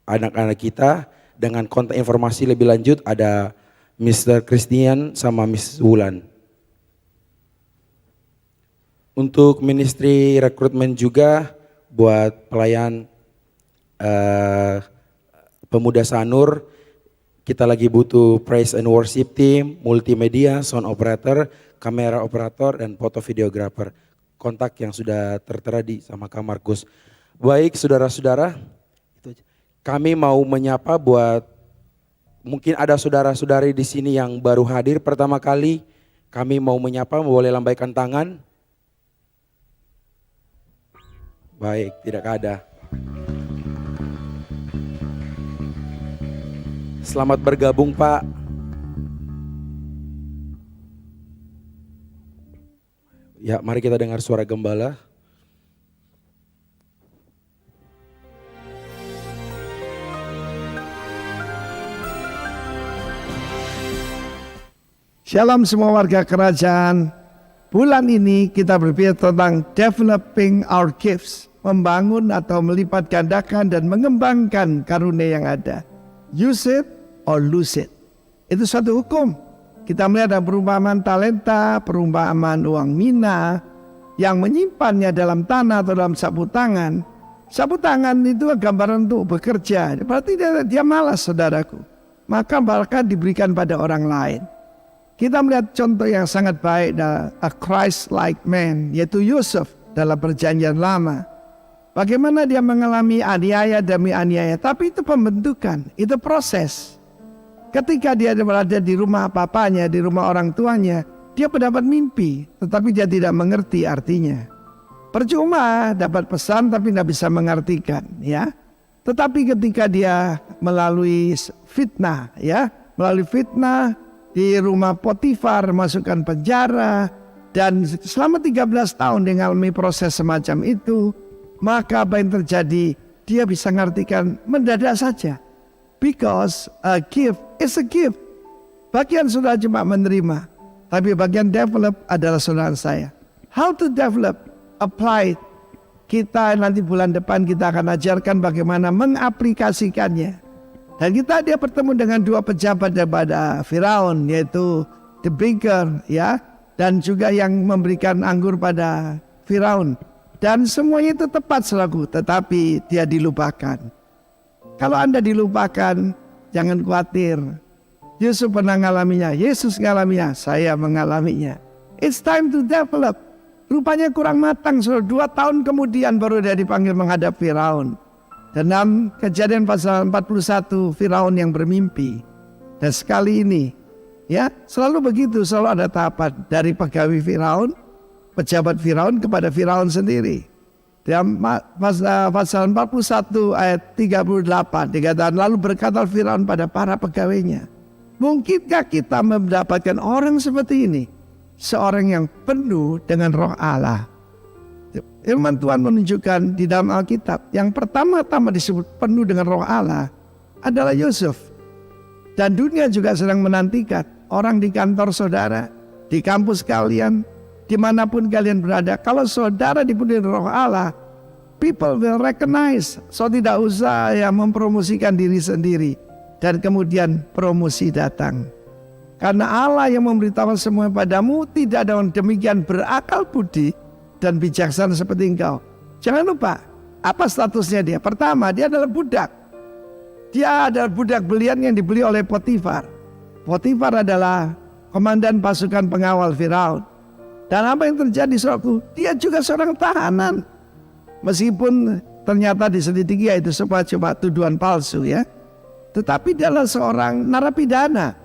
anak-anak kita. Dengan kontak informasi lebih lanjut ada Mr. Christian sama Miss Wulan. Untuk ministry rekrutmen juga buat pelayan pemuda Sanur, kita lagi butuh praise and worship team, multimedia, sound operator, kamera operator, dan foto videographer. Kontak yang sudah tertera di sama Kak Markus. Baik saudara-saudara, kami mau menyapa buat mungkin ada saudara-saudari di sini yang baru hadir pertama kali. Kami mau menyapa, boleh lambaikan tangan. Baik, tidak ada. Selamat bergabung Pak. Ya, mari kita dengar suara gembala. Shalom semua warga kerajaan. Bulan ini kita berpikir tentang developing our gifts, membangun atau melipat gandakan dan mengembangkan karunia yang ada. Use it or lose it. Itu suatu hukum. Kita melihat ada perumpamaan talenta, perumpamaan uang mina yang menyimpannya dalam tanah atau dalam sapu tangan. Sapu tangan itu gambaran untuk bekerja. Berarti dia malas, saudaraku. Maka bahkan diberikan pada orang lain. Kita melihat contoh yang sangat baik dalam a Christ-like man, yaitu Yusuf dalam perjanjian lama. Bagaimana dia mengalami aniaya demi aniaya, tapi itu pembentukan, itu proses. Ketika dia berada di rumah papanya, di rumah orang tuanya, dia mendapat mimpi, tetapi dia tidak mengerti artinya. Percuma dapat pesan tapi tidak bisa mengartikan, ya. Tetapi ketika dia melalui fitnah, di rumah Potifar, masukkan penjara, dan selama 13 tahun dia mengalami proses semacam itu, maka apa yang terjadi, dia bisa mengartikan mendadak saja. Because a gift is a gift. Bagian saudara cuma menerima, tapi bagian develop adalah saudara saya. How to develop, apply. Kita nanti bulan depan kita akan ajarkan bagaimana mengaplikasikannya. Dan dia bertemu dengan dua pejabat daripada Firaun, yaitu the baker, ya, dan juga yang memberikan anggur pada Firaun. Dan semuanya itu tepat selaku, tetapi dia dilupakan. Kalau Anda dilupakan, jangan khawatir. Yusuf pernah mengalaminya, Yesus mengalaminya, saya mengalaminya. It's time to develop. Rupanya kurang matang, 2 tahun kemudian baru dia dipanggil menghadap Firaun. Dan dalam Kejadian pasal 41, Firaun yang bermimpi. Dan sekali ini, ya, selalu begitu, selalu ada tahapan dari pegawai Firaun, pejabat Firaun kepada Firaun sendiri. Dalam pasal 41 ayat 38 dikatakan, lalu berkata Firaun pada para pegawainya, mungkinkah kita mendapatkan orang seperti ini, seorang yang penuh dengan Roh Allah? Firman Tuhan menunjukkan di dalam Alkitab yang pertama-tama disebut penuh dengan Roh Allah adalah Yusuf. Dan dunia juga sedang menantikan orang di kantor saudara, di kampus kalian, dimanapun kalian berada. Kalau saudara dipenuhi Roh Allah, people will recognize. So tidak usah mempromosikan diri sendiri. Dan kemudian promosi datang. Karena Allah yang memberitahu semua padamu, tidak ada orang demikian berakal budi dan bijaksana seperti engkau. Jangan lupa, apa statusnya dia? Pertama, dia adalah budak. Dia adalah budak belian yang dibeli oleh Potifar. Potifar adalah komandan pasukan pengawal Firaun. Dan apa yang terjadi, saudaraku? Dia juga seorang tahanan. Meskipun ternyata diselidiki itu coba tuduhan palsu, ya. Tetapi dia adalah seorang narapidana.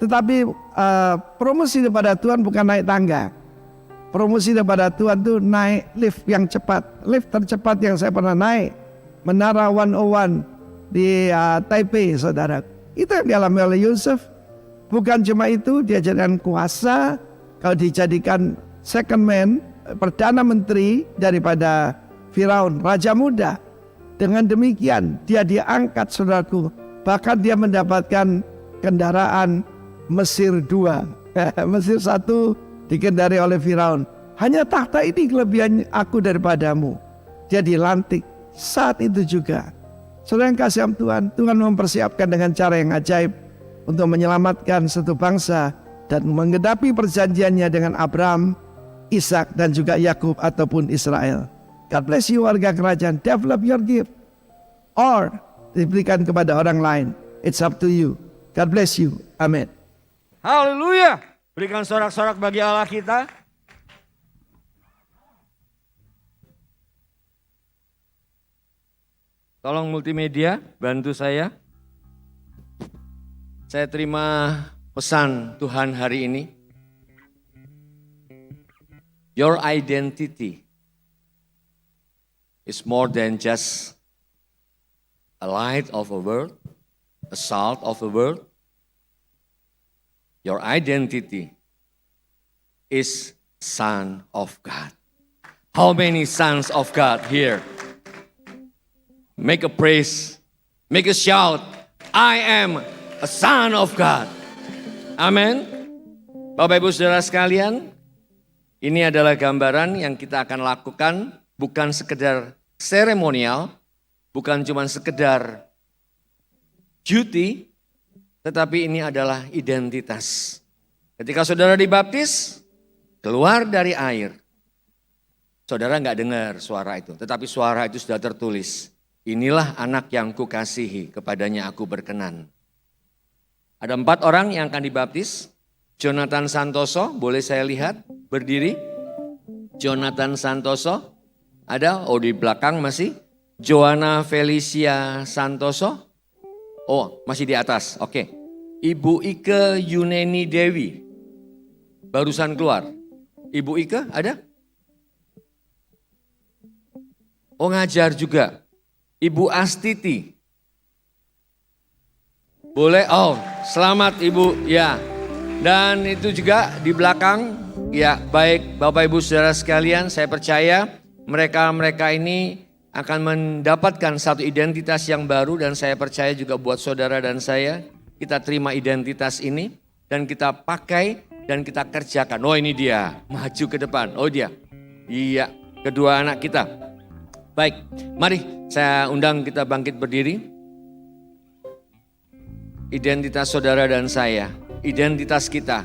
Tetapi promosi daripada Tuhan bukan naik tangga. Promosi daripada Tuhan itu naik lift yang cepat. Lift tercepat yang saya pernah naik, Menara 101 di Taipei, saudara. Itu yang dialami oleh Yusuf. Bukan cuma itu, dia jadikan kuasa. Kalau dijadikan second man, perdana menteri daripada Firaun, raja muda. Dengan demikian dia diangkat, saudaraku. Bahkan dia mendapatkan kendaraan Mesir 2. Mesir 1 dikendari oleh Firaun. Hanya tahta ini kelebihan aku daripadamu. Dia dilantik saat itu juga. Saudara yang kasih Tuhan, Tuhan mempersiapkan dengan cara yang ajaib untuk menyelamatkan satu bangsa dan menggenapi perjanjiannya dengan Abraham, Ishak dan juga Yakub ataupun Israel. God bless you warga kerajaan. Develop your gift or diberikan kepada orang lain. It's up to you. God bless you. Amin. Haleluya. Berikan sorak-sorak bagi Allah kita. Tolong multimedia, bantu saya. Saya terima pesan Tuhan hari ini. Your identity is more than just a light of a world, a salt of the world. Your identity is son of God. How many sons of God here? Make a praise, make a shout. I am a son of God. Amin. Bapak Ibu Saudara sekalian, ini adalah gambaran yang kita akan lakukan, bukan sekedar seremonial, bukan cuma sekedar duty, tetapi ini adalah identitas. Ketika saudara dibaptis, keluar dari air, saudara nggak dengar suara itu, tetapi suara itu sudah tertulis. Inilah anak yang kukasihi, kepadanya aku berkenan. Ada 4 orang yang akan dibaptis. Jonathan Santoso, boleh saya lihat berdiri? Jonathan Santoso, ada? Oh di belakang masih. Joanna Felicia Santoso, oh masih di atas, oke. Ibu Ike Yuneni Dewi, barusan keluar. Ibu Ike ada? Oh ngajar juga. Ibu Astiti. Boleh? Oh, selamat Ibu. Ya. Dan itu juga di belakang. Ya, baik Bapak Ibu Saudara sekalian, saya percaya mereka ini akan mendapatkan satu identitas yang baru, dan saya percaya juga buat saudara dan saya, kita terima identitas ini dan kita pakai dan kita kerjakan. Oh ini dia, maju ke depan. Oh dia. Iya, kedua anak kita. Baik, mari saya undang kita bangkit berdiri. Identitas saudara dan saya, identitas kita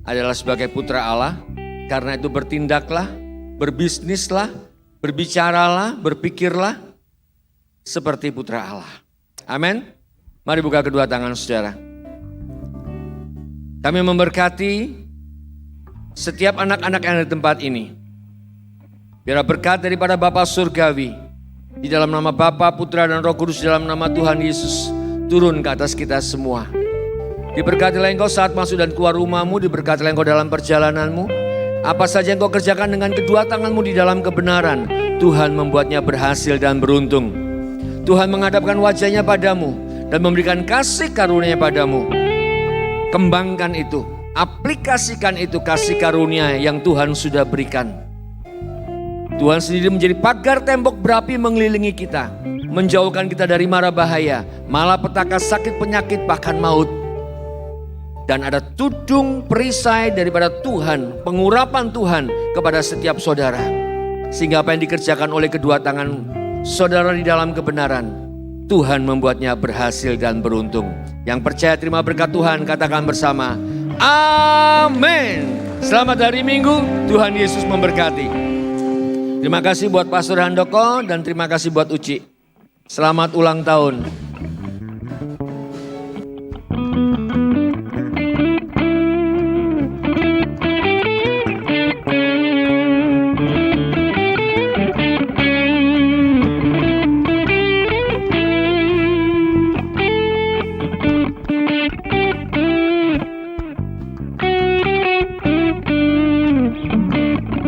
adalah sebagai putra Allah. Karena itu bertindaklah, berbisnislah, berbicaralah, berpikirlah seperti putra Allah. Amin. Mari buka kedua tangan saudara. Kami memberkati setiap anak-anak yang ada di tempat ini. Biar berkat daripada Bapa Surgawi, di dalam nama Bapa, Putra, dan Roh Kudus, dalam nama Tuhan Yesus, turun ke atas kita semua. Diberkatilah engkau saat masuk dan keluar rumahmu, diberkatilah engkau dalam perjalananmu. Apa saja engkau kerjakan dengan kedua tanganmu di dalam kebenaran, Tuhan membuatnya berhasil dan beruntung. Tuhan menghadapkan wajahnya padamu dan memberikan kasih karunia padamu. Kembangkan itu, aplikasikan itu kasih karunia yang Tuhan sudah berikan. Tuhan sendiri menjadi pagar tembok berapi mengelilingi kita, menjauhkan kita dari mara bahaya, malapetaka, sakit, penyakit, bahkan maut. Dan ada tudung perisai daripada Tuhan, pengurapan Tuhan kepada setiap saudara. Sehingga apa yang dikerjakan oleh kedua tangan saudara di dalam kebenaran, Tuhan membuatnya berhasil dan beruntung. Yang percaya terima berkat Tuhan, katakan bersama, amin. Selamat hari Minggu, Tuhan Yesus memberkati. Terima kasih buat Pastor Handoko dan terima kasih buat Uci. Selamat ulang tahun.